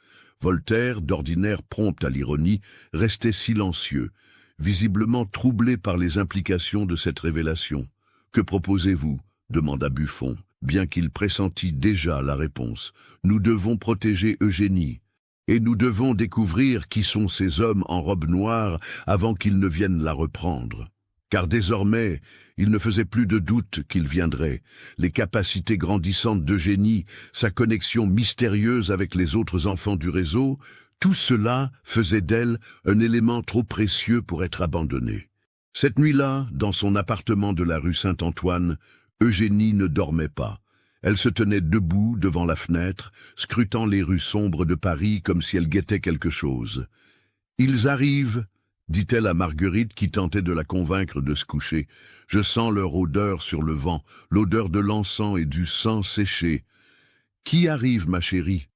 Voltaire, d'ordinaire prompt à l'ironie, restait silencieux, visiblement troublé par les implications de cette révélation. « Que proposez-vous » demanda Buffon, bien qu'il pressentît déjà la réponse. « Nous devons protéger Eugénie. Et nous devons découvrir qui sont ces hommes en robe noire avant qu'ils ne viennent la reprendre. » Car désormais, il ne faisait plus de doute qu'ils viendraient. Les capacités grandissantes d'Eugénie, sa connexion mystérieuse avec les autres enfants du réseau, tout cela faisait d'elle un élément trop précieux pour être abandonné. Cette nuit-là, dans son appartement de la rue Saint-Antoine, Eugénie ne dormait pas. Elle se tenait debout devant la fenêtre, scrutant les rues sombres de Paris comme si elle guettait quelque chose. « Ils arrivent !» dit-elle à Marguerite qui tentait de la convaincre de se coucher. « Je sens leur odeur sur le vent, l'odeur de l'encens et du sang séché. »« Qui arrive, ma chérie ?»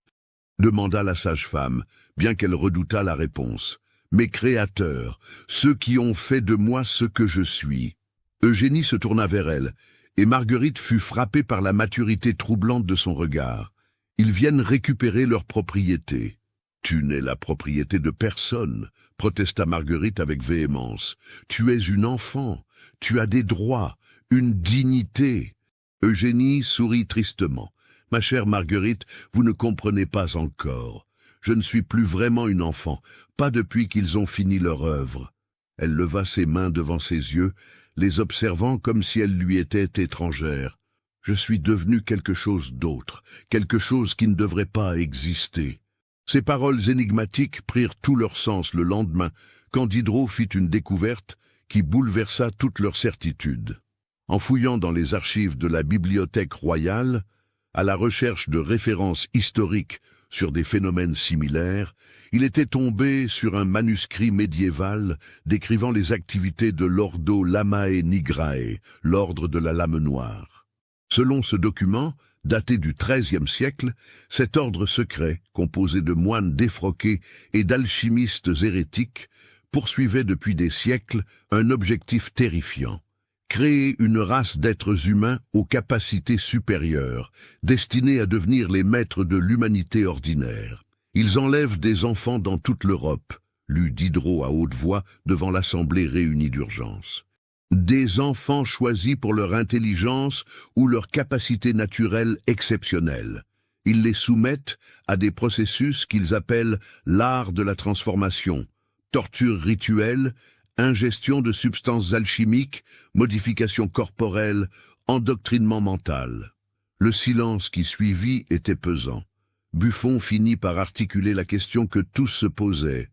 demanda la sage-femme, bien qu'elle redoutât la réponse. « Mes créateurs, ceux qui ont fait de moi ce que je suis. » Eugénie se tourna vers elle, et Marguerite fut frappée par la maturité troublante de son regard. « Ils viennent récupérer leur propriété. »« Tu n'es la propriété de personne, » protesta Marguerite avec véhémence. « Tu es une enfant, tu as des droits, une dignité. » Eugénie sourit tristement. « Ma chère Marguerite, vous ne comprenez pas encore. Je ne suis plus vraiment une enfant, pas depuis qu'ils ont fini leur œuvre. » Elle leva ses mains devant ses yeux, les observant comme si elles lui étaient étrangères. « Je suis devenue quelque chose d'autre, quelque chose qui ne devrait pas exister. » Ces paroles énigmatiques prirent tout leur sens le lendemain, quand Diderot fit une découverte qui bouleversa toute leur certitude. En fouillant dans les archives de la Bibliothèque royale, à la recherche de références historiques sur des phénomènes similaires, il était tombé sur un manuscrit médiéval décrivant les activités de l'Ordo Lamae Nigrae, l'ordre de la lame noire. Selon ce document, daté du XIIIe siècle, cet ordre secret, composé de moines défroqués et d'alchimistes hérétiques, poursuivait depuis des siècles un objectif terrifiant: créer une race d'êtres humains aux capacités supérieures, destinés à devenir les maîtres de l'humanité ordinaire. Ils enlèvent des enfants dans toute l'Europe, lut Diderot à haute voix devant l'Assemblée réunie d'urgence. Des enfants choisis pour leur intelligence ou leur capacité naturelle exceptionnelle. Ils les soumettent à des processus qu'ils appellent l'art de la transformation, torture rituelle, ingestion de substances alchimiques, modification corporelle, endoctrinement mental. Le silence qui suivit était pesant. Buffon finit par articuler la question que tous se posaient.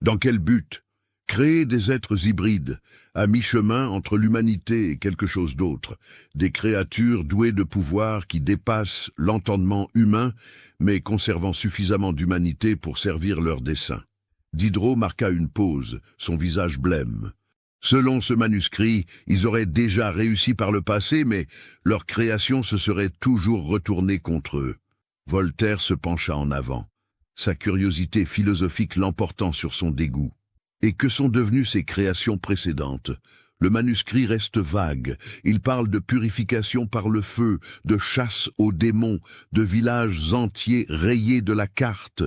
Dans quel but? Créer des êtres hybrides, à mi-chemin entre l'humanité et quelque chose d'autre, des créatures douées de pouvoirs qui dépassent l'entendement humain, mais conservant suffisamment d'humanité pour servir leurs desseins. Diderot marqua une pause, son visage blême. Selon ce manuscrit, ils auraient déjà réussi par le passé, mais leur création se serait toujours retournée contre eux. Voltaire se pencha en avant, sa curiosité philosophique l'emportant sur son dégoût. Et que sont devenues ces créations précédentes? Le manuscrit reste vague. Il parle de purification par le feu, de chasse aux démons, de villages entiers rayés de la carte.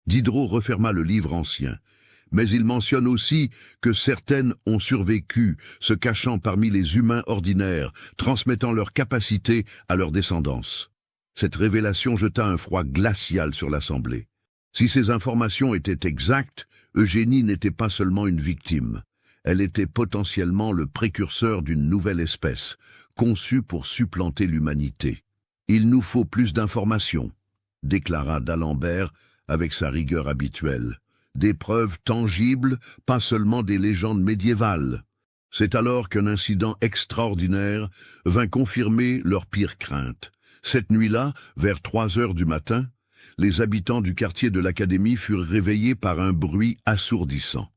Diderot referma le livre ancien. Mais il mentionne aussi que certaines ont survécu, se cachant parmi les humains ordinaires, transmettant leurs capacités à leur descendance. Cette révélation jeta un froid glacial sur l'Assemblée. Si ces informations étaient exactes, Eugénie n'était pas seulement une victime. Elle était potentiellement le précurseur d'une nouvelle espèce, conçue pour supplanter l'humanité. « Il nous faut plus d'informations », déclara d'Alembert avec sa rigueur habituelle. « Des preuves tangibles, pas seulement des légendes médiévales. » C'est alors qu'un incident extraordinaire vint confirmer leurs pires craintes. Cette nuit-là, vers 3 heures du matin, les habitants du quartier de l'Académie furent réveillés par un bruit assourdissant.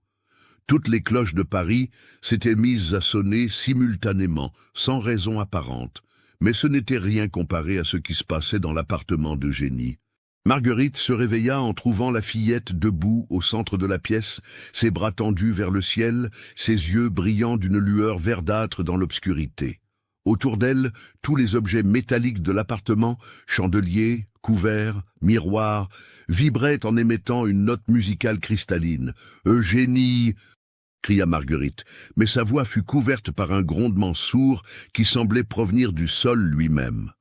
Toutes les cloches de Paris s'étaient mises à sonner simultanément, sans raison apparente, mais ce n'était rien comparé à ce qui se passait dans l'appartement d'Eugénie. Marguerite se réveilla en trouvant la fillette debout au centre de la pièce, ses bras tendus vers le ciel, ses yeux brillant d'une lueur verdâtre dans l'obscurité. Autour d'elle, tous les objets métalliques de l'appartement, chandeliers, couverts, miroirs, vibraient en émettant une note musicale cristalline. « Eugénie !» cria Marguerite, mais sa voix fut couverte par un grondement sourd qui semblait provenir du sol lui-même.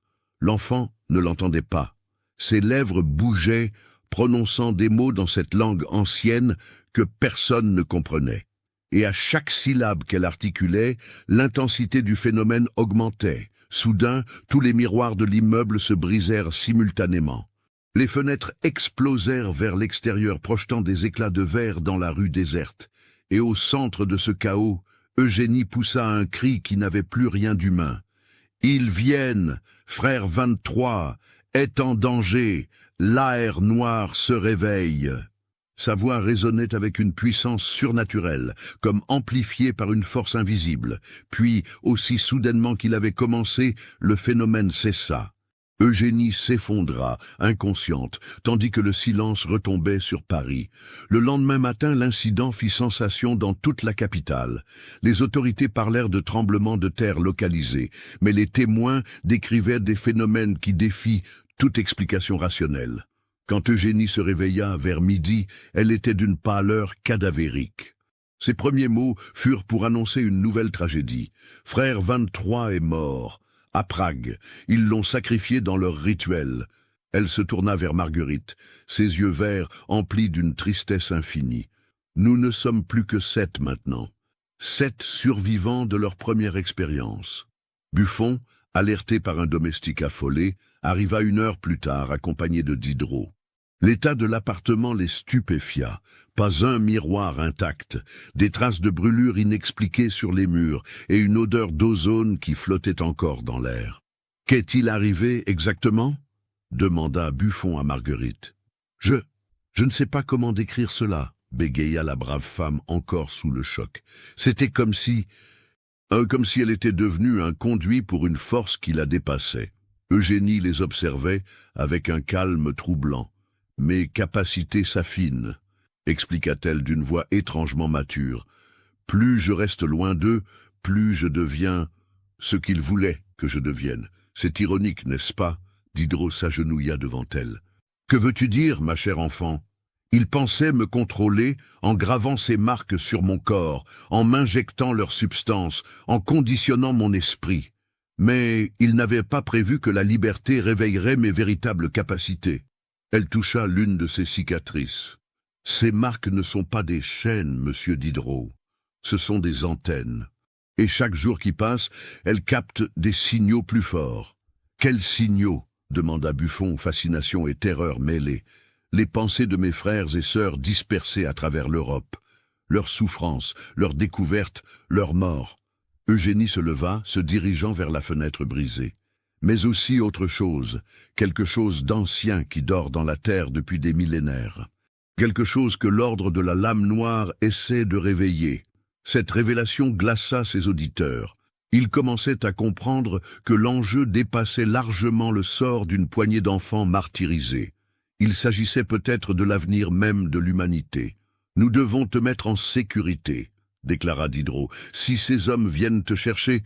L'enfant ne l'entendait pas. Ses lèvres bougeaient, prononçant des mots dans cette langue ancienne que personne ne comprenait. Et à chaque syllabe qu'elle articulait, l'intensité du phénomène augmentait. Soudain, tous les miroirs de l'immeuble se brisèrent simultanément. Les fenêtres explosèrent vers l'extérieur, projetant des éclats de verre dans la rue déserte. Et au centre de ce chaos, Eugénie poussa un cri qui n'avait plus rien d'humain. « Ils viennent, frère 23, est en danger, l'air noir se réveille !» Sa voix résonnait avec une puissance surnaturelle, comme amplifiée par une force invisible. Puis, aussi soudainement qu'il avait commencé, le phénomène cessa. Eugénie s'effondra, inconsciente, tandis que le silence retombait sur Paris. Le lendemain matin, l'incident fit sensation dans toute la capitale. Les autorités parlèrent de tremblements de terre localisés, mais les témoins décrivaient des phénomènes qui défient toute explication rationnelle. Quand Eugénie se réveilla vers midi, elle était d'une pâleur cadavérique. Ses premiers mots furent pour annoncer une nouvelle tragédie. Frère 23 est mort. À Prague, ils l'ont sacrifié dans leur rituel. Elle se tourna vers Marguerite, ses yeux verts emplis d'une tristesse infinie. Nous ne sommes plus que 7 maintenant. 7 survivants de leur première expérience. Buffon, alerté par un domestique affolé, arriva 1 heure plus tard accompagné de Diderot. L'état de l'appartement les stupéfia. Pas un miroir intact, des traces de brûlures inexpliquées sur les murs et une odeur d'ozone qui flottait encore dans l'air. « Qu'est-il arrivé exactement ?» demanda Buffon à Marguerite. « Je ne sais pas comment décrire cela », bégaya la brave femme encore sous le choc. C'était comme si elle était devenue un conduit pour une force qui la dépassait. Eugénie les observait avec un calme troublant. « Mes capacités s'affinent », expliqua-t-elle d'une voix étrangement mature. « Plus je reste loin d'eux, plus je deviens ce qu'ils voulaient que je devienne. C'est ironique, n'est-ce pas ?» Diderot s'agenouilla devant elle. « Que veux-tu dire, ma chère enfant ? Ils pensaient me contrôler en gravant ces marques sur mon corps, en m'injectant leur substance, en conditionnant mon esprit. Mais ils n'avaient pas prévu que la liberté réveillerait mes véritables capacités. » Elle toucha l'une de ses cicatrices. « Ces marques ne sont pas des chaînes, monsieur Diderot. Ce sont des antennes. Et chaque jour qui passe, elles captent des signaux plus forts. »« Quels signaux ?» demanda Buffon, fascination et terreur mêlées. « Les pensées de mes frères et sœurs dispersées à travers l'Europe. Leurs souffrances, leurs découvertes, leurs morts. » Eugénie se leva, se dirigeant vers la fenêtre brisée. Mais aussi autre chose, quelque chose d'ancien qui dort dans la terre depuis des millénaires. Quelque chose que l'ordre de la lame noire essaie de réveiller. Cette révélation glaça ses auditeurs. Ils commençaient à comprendre que l'enjeu dépassait largement le sort d'une poignée d'enfants martyrisés. Il s'agissait peut-être de l'avenir même de l'humanité. « Nous devons te mettre en sécurité », déclara Diderot. « Si ces hommes viennent te chercher,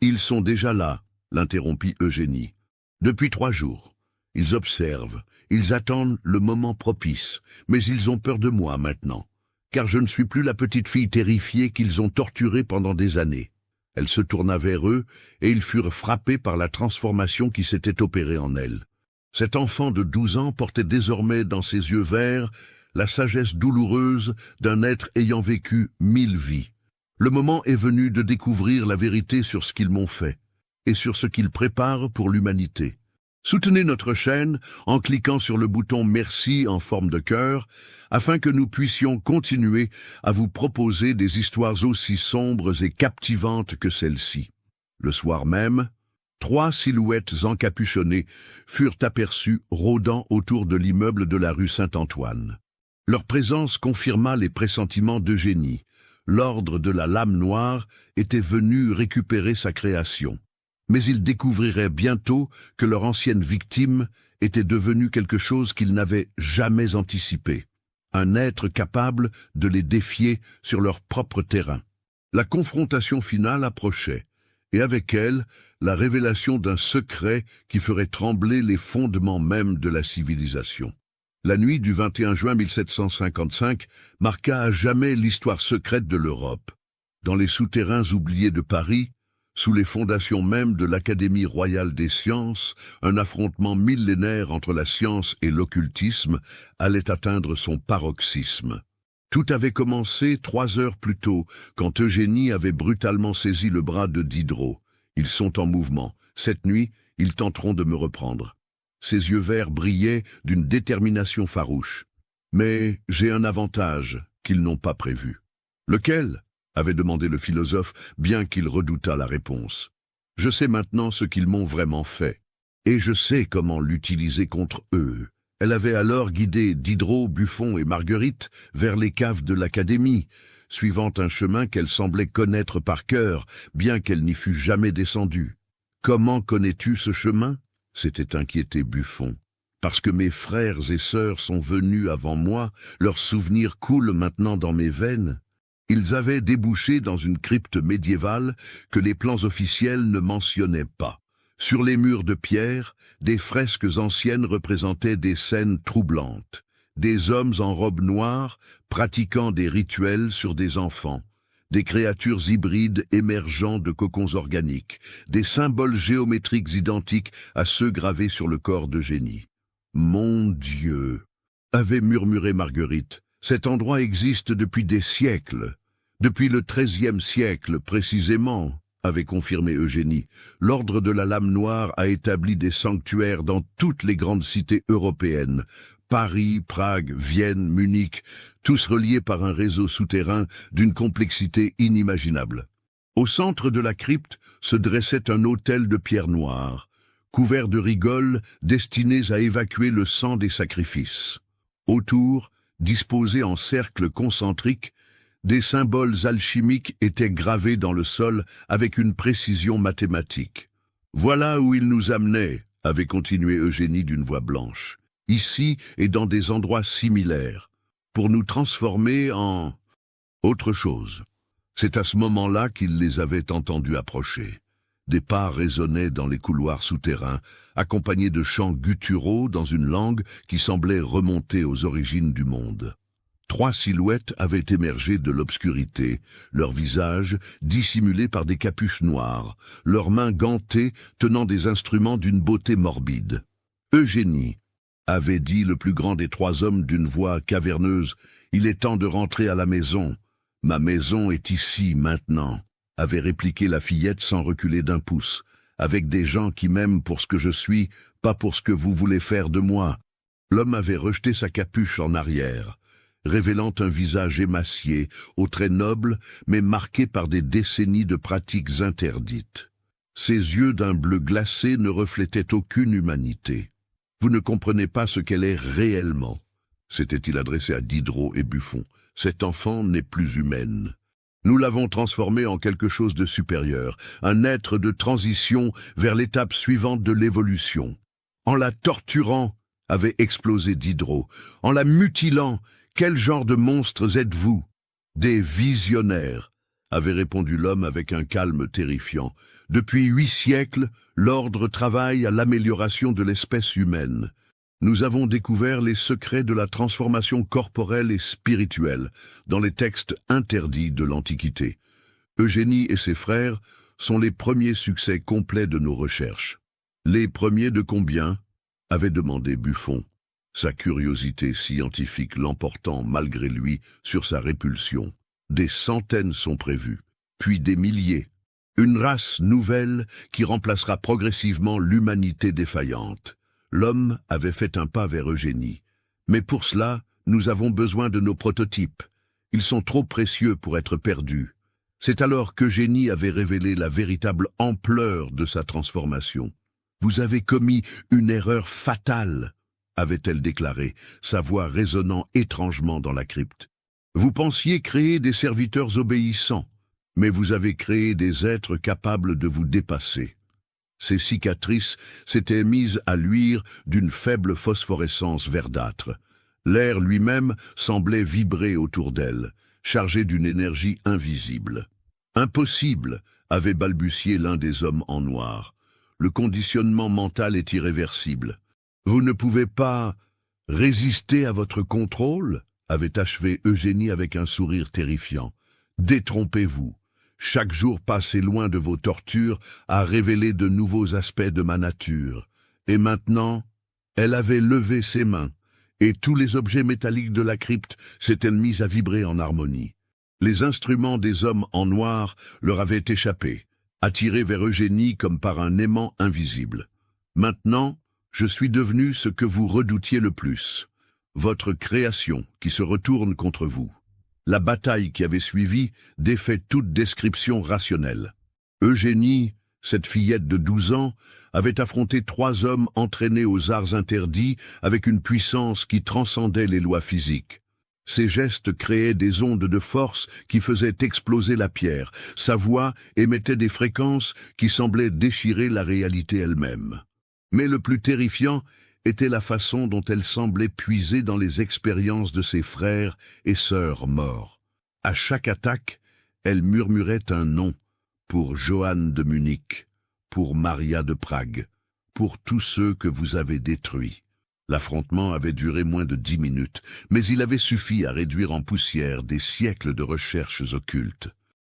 ils sont déjà là. » l'interrompit Eugénie. « Depuis 3 jours. Ils observent, ils attendent le moment propice, mais ils ont peur de moi maintenant, car je ne suis plus la petite fille terrifiée qu'ils ont torturée pendant des années. » Elle se tourna vers eux, et ils furent frappés par la transformation qui s'était opérée en elle. Cet enfant de 12 ans portait désormais dans ses yeux verts la sagesse douloureuse d'un être ayant vécu 1000 vies. Le moment est venu de découvrir la vérité sur ce qu'ils m'ont fait, et sur ce qu'ils préparent pour l'humanité. Soutenez notre chaîne en cliquant sur le bouton Merci en forme de cœur, afin que nous puissions continuer à vous proposer des histoires aussi sombres et captivantes que celle-ci. Le soir même, 3 silhouettes encapuchonnées furent aperçues rôdant autour de l'immeuble de la rue Saint-Antoine. Leur présence confirma les pressentiments d'Eugénie. L'ordre de la Lame Noire était venu récupérer sa création. Mais ils découvriraient bientôt que leur ancienne victime était devenue quelque chose qu'ils n'avaient jamais anticipé. Un être capable de les défier sur leur propre terrain. La confrontation finale approchait, et avec elle, la révélation d'un secret qui ferait trembler les fondements mêmes de la civilisation. La nuit du 21 juin 1755 marqua à jamais l'histoire secrète de l'Europe. Dans les souterrains oubliés de Paris, sous les fondations mêmes de l'Académie royale des sciences, un affrontement millénaire entre la science et l'occultisme allait atteindre son paroxysme. Tout avait commencé 3 heures plus tôt, quand Eugénie avait brutalement saisi le bras de Diderot. Ils sont en mouvement. Cette nuit, ils tenteront de me reprendre. Ses yeux verts brillaient d'une détermination farouche. Mais j'ai un avantage qu'ils n'ont pas prévu. Lequel ? Avait demandé le philosophe, bien qu'il redoutât la réponse. Je sais maintenant ce qu'ils m'ont vraiment fait. Et je sais comment l'utiliser contre eux. Elle avait alors guidé Diderot, Buffon et Marguerite vers les caves de l'Académie, suivant un chemin qu'elle semblait connaître par cœur, bien qu'elle n'y fût jamais descendue. « Comment connais-tu ce chemin ?» s'était inquiété Buffon. « Parce que mes frères et sœurs sont venus avant moi, leurs souvenirs coulent maintenant dans mes veines. » Ils avaient débouché dans une crypte médiévale que les plans officiels ne mentionnaient pas. Sur les murs de pierre, des fresques anciennes représentaient des scènes troublantes. Des hommes en robe noire pratiquant des rituels sur des enfants. Des créatures hybrides émergeant de cocons organiques. Des symboles géométriques identiques à ceux gravés sur le corps d'Eugénie. « Mon Dieu !» avait murmuré Marguerite. « Cet endroit existe depuis des siècles. Depuis le XIIIe siècle, précisément, avait confirmé Eugénie. L'ordre de la Lame Noire a établi des sanctuaires dans toutes les grandes cités européennes. Paris, Prague, Vienne, Munich, tous reliés par un réseau souterrain d'une complexité inimaginable. Au centre de la crypte se dressait un autel de pierre noire, couvert de rigoles destinées à évacuer le sang des sacrifices. Autour, disposés en cercles concentriques, des symboles alchimiques étaient gravés dans le sol avec une précision mathématique. « Voilà où il nous amenait », avait continué Eugénie d'une voix blanche, « ici et dans des endroits similaires, pour nous transformer en autre chose. » C'est à ce moment-là qu'il les avait entendus approcher. Des pas résonnaient dans les couloirs souterrains, accompagnés de chants gutturaux dans une langue qui semblait remonter aux origines du monde. 3 silhouettes avaient émergé de l'obscurité, leurs visages dissimulés par des capuches noires, leurs mains gantées tenant des instruments d'une beauté morbide. « Eugénie », avait dit le plus grand des 3 hommes d'une voix caverneuse, « il est temps de rentrer à la maison. Ma maison est ici, maintenant », avait répliqué la fillette sans reculer d'un pouce, « avec des gens qui m'aiment pour ce que je suis, pas pour ce que vous voulez faire de moi. » L'homme avait rejeté sa capuche en arrière, révélant un visage émacié, aux traits nobles, mais marqué par des décennies de pratiques interdites. Ses yeux d'un bleu glacé ne reflétaient aucune humanité. « Vous ne comprenez pas ce qu'elle est réellement », s'était-il adressé à Diderot et Buffon. « Cette enfant n'est plus humaine. Nous l'avons transformée en quelque chose de supérieur, un être de transition vers l'étape suivante de l'évolution. En la torturant, avait explosé Diderot, en la mutilant, quel genre de monstres êtes-vous ? Des visionnaires, avait répondu l'homme avec un calme terrifiant. Depuis 8 siècles, l'ordre travaille à l'amélioration de l'espèce humaine. Nous avons découvert les secrets de la transformation corporelle et spirituelle dans les textes interdits de l'Antiquité. Eugénie et ses frères sont les premiers succès complets de nos recherches. Les premiers de combien ? Avait demandé Buffon, sa curiosité scientifique l'emportant malgré lui sur sa répulsion. Des centaines sont prévues, puis des milliers. Une race nouvelle qui remplacera progressivement l'humanité défaillante. L'homme avait fait un pas vers Eugénie. Mais pour cela, nous avons besoin de nos prototypes. Ils sont trop précieux pour être perdus. C'est alors qu'Eugénie avait révélé la véritable ampleur de sa transformation. « Vous avez commis une erreur fatale », avait-elle déclaré, sa voix résonnant étrangement dans la crypte. « Vous pensiez créer des serviteurs obéissants, mais vous avez créé des êtres capables de vous dépasser. Ses cicatrices s'étaient mises à luire d'une faible phosphorescence verdâtre. L'air lui-même semblait vibrer autour d'elle, chargé d'une énergie invisible. Impossible, avait balbutié l'un des hommes en noir. Le conditionnement mental est irréversible. Vous ne pouvez pas résister à votre contrôle, avait achevé Eugénie avec un sourire terrifiant. Détrompez-vous. Chaque jour passé loin de vos tortures a révélé de nouveaux aspects de ma nature. Et maintenant, elle avait levé ses mains, et tous les objets métalliques de la crypte s'étaient mis à vibrer en harmonie. Les instruments des hommes en noir leur avaient échappé, attirés vers Eugénie comme par un aimant invisible. Maintenant, je suis devenu ce que vous redoutiez le plus, votre création qui se retourne contre vous. La bataille qui avait suivi défait toute description rationnelle. Eugénie, cette fillette de 12 ans, avait affronté 3 hommes entraînés aux arts interdits avec une puissance qui transcendait les lois physiques. Ses gestes créaient des ondes de force qui faisaient exploser la pierre. Sa voix émettait des fréquences qui semblaient déchirer la réalité elle-même. Mais le plus terrifiant était la façon dont elle semblait puiser dans les expériences de ses frères et sœurs morts. À chaque attaque, elle murmurait un nom, pour Johann de Munich, pour Maria de Prague, pour tous ceux que vous avez détruits. L'affrontement avait duré moins de 10 minutes, mais il avait suffi à réduire en poussière des siècles de recherches occultes.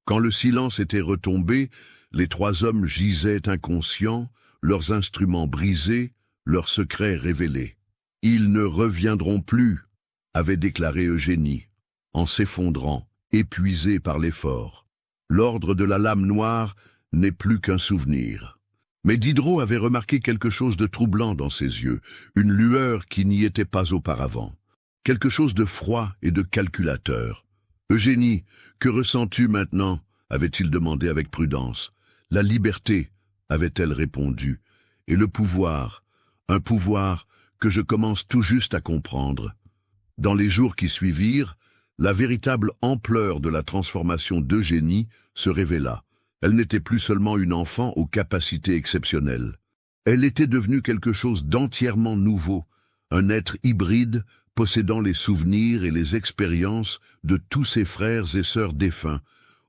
Quand le silence était retombé, les 3 hommes gisaient inconscients, leurs instruments brisés, leurs secrets révélés. « Ils ne reviendront plus », avait déclaré Eugénie, en s'effondrant, épuisée par l'effort. L'ordre de la lame noire n'est plus qu'un souvenir. Mais Diderot avait remarqué quelque chose de troublant dans ses yeux, une lueur qui n'y était pas auparavant. Quelque chose de froid et de calculateur. « Eugénie, que ressens-tu maintenant » avait-il demandé avec prudence. « La liberté » avait-elle répondu, « et le pouvoir, un pouvoir que je commence tout juste à comprendre. » Dans les jours qui suivirent, la véritable ampleur de la transformation d'Eugénie se révéla. Elle n'était plus seulement une enfant aux capacités exceptionnelles. Elle était devenue quelque chose d'entièrement nouveau, un être hybride possédant les souvenirs et les expériences de tous ses frères et sœurs défunts,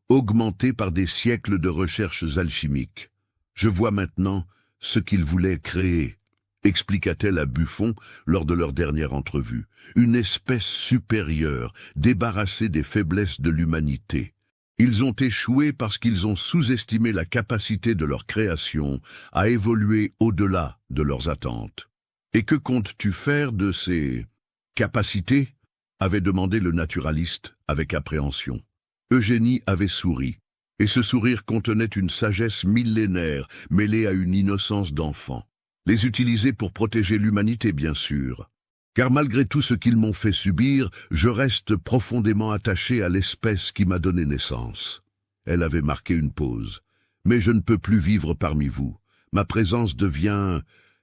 augmenté par des siècles de recherches alchimiques. « Je vois maintenant ce qu'il voulait créer », expliqua-t-elle à Buffon lors de leur dernière entrevue. « Une espèce supérieure, débarrassée des faiblesses de l'humanité. Ils ont échoué parce qu'ils ont sous-estimé la capacité de leur création à évoluer au-delà de leurs attentes. »« Et que comptes-tu faire de ces capacités ?» avait demandé le naturaliste avec appréhension. Eugénie avait souri, et ce sourire contenait une sagesse millénaire mêlée à une innocence d'enfant. « Les utiliser pour protéger l'humanité, bien sûr. Car malgré tout ce qu'ils m'ont fait subir, je reste profondément attaché à l'espèce qui m'a donné naissance. » Elle avait marqué une pause. « Mais je ne peux plus vivre parmi vous. Ma présence devient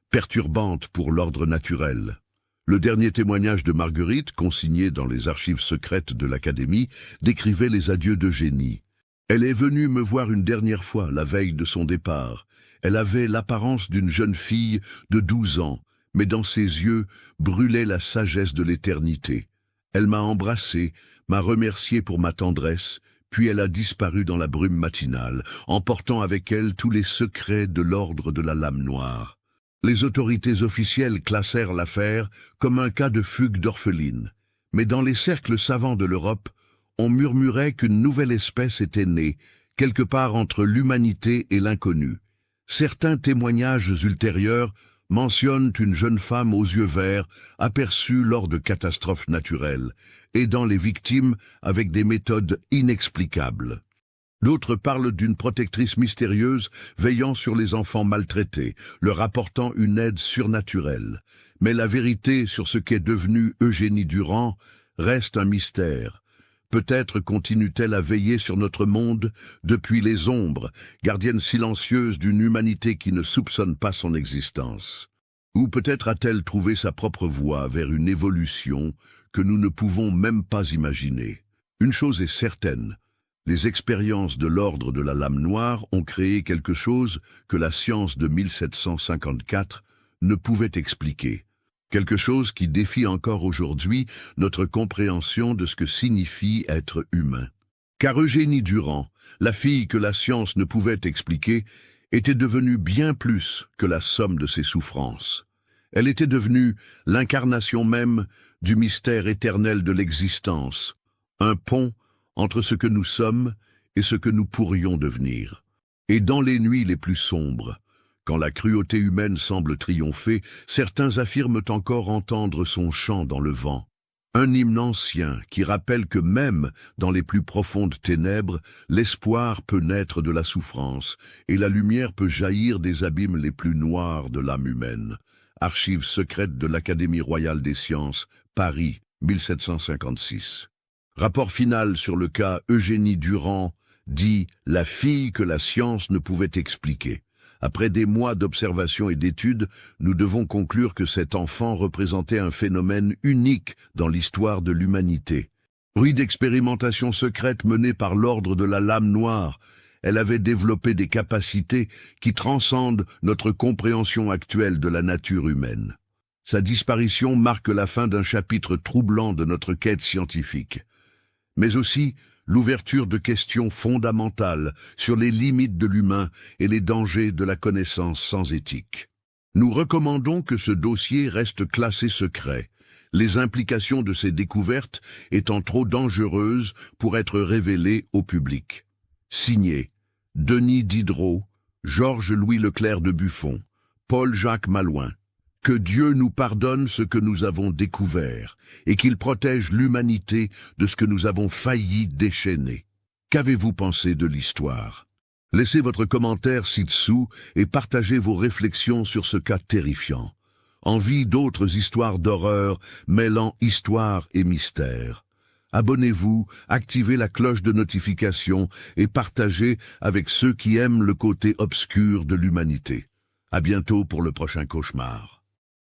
perturbante pour l'ordre naturel. » Le dernier témoignage de Marguerite, consigné dans les archives secrètes de l'Académie, décrivait les adieux d'Eugénie. « Elle est venue me voir une dernière fois, la veille de son départ. Elle avait l'apparence d'une jeune fille de 12 ans, mais dans ses yeux brûlait la sagesse de l'éternité. Elle m'a embrassé, m'a remercié pour ma tendresse, puis elle a disparu dans la brume matinale, emportant avec elle tous les secrets de l'ordre de la lame noire. Les autorités officielles classèrent l'affaire comme un cas de fugue d'orpheline, mais dans les cercles savants de l'Europe, on murmurait qu'une nouvelle espèce était née, quelque part entre l'humanité et l'inconnu. Certains témoignages ultérieurs mentionnent une jeune femme aux yeux verts aperçue lors de catastrophes naturelles, aidant les victimes avec des méthodes inexplicables. D'autres parlent d'une protectrice mystérieuse veillant sur les enfants maltraités, leur apportant une aide surnaturelle. Mais la vérité sur ce qu'est devenue Eugénie Durand reste un mystère. Peut-être continue-t-elle à veiller sur notre monde depuis les ombres, gardienne silencieuse d'une humanité qui ne soupçonne pas son existence. Ou peut-être a-t-elle trouvé sa propre voie vers une évolution que nous ne pouvons même pas imaginer. Une chose est certaine, les expériences de l'ordre de la Lame Noire ont créé quelque chose que la science de 1754 ne pouvait expliquer. Quelque chose qui défie encore aujourd'hui notre compréhension de ce que signifie être humain. Car Eugénie Durand, la fille que la science ne pouvait expliquer, était devenue bien plus que la somme de ses souffrances. Elle était devenue l'incarnation même du mystère éternel de l'existence, un pont entre ce que nous sommes et ce que nous pourrions devenir. Et dans les nuits les plus sombres, quand la cruauté humaine semble triompher, certains affirment encore entendre son chant dans le vent. Un hymne ancien qui rappelle que même dans les plus profondes ténèbres, l'espoir peut naître de la souffrance et la lumière peut jaillir des abîmes les plus noirs de l'âme humaine. Archives secrètes de l'Académie royale des sciences, Paris, 1756. Rapport final sur le cas Eugénie Durand, dit « la fille que la science ne pouvait expliquer ». Après des mois d'observation et d'études, nous devons conclure que cet enfant représentait un phénomène unique dans l'histoire de l'humanité. Fruit d'expérimentations secrètes menées par l'ordre de la Lame Noire, elle avait développé des capacités qui transcendent notre compréhension actuelle de la nature humaine. Sa disparition marque la fin d'un chapitre troublant de notre quête scientifique, mais aussi l'ouverture de questions fondamentales sur les limites de l'humain et les dangers de la connaissance sans éthique. Nous recommandons que ce dossier reste classé secret, les implications de ces découvertes étant trop dangereuses pour être révélées au public. Signé Denis Diderot, Georges-Louis Leclerc de Buffon, Paul-Jacques Malouin. Que Dieu nous pardonne ce que nous avons découvert et qu'il protège l'humanité de ce que nous avons failli déchaîner. Qu'avez-vous pensé de l'histoire? Laissez votre commentaire ci-dessous et partagez vos réflexions sur ce cas terrifiant. Envie d'autres histoires d'horreur mêlant histoire et mystère. Abonnez-vous, activez la cloche de notification et partagez avec ceux qui aiment le côté obscur de l'humanité. À bientôt pour le prochain cauchemar.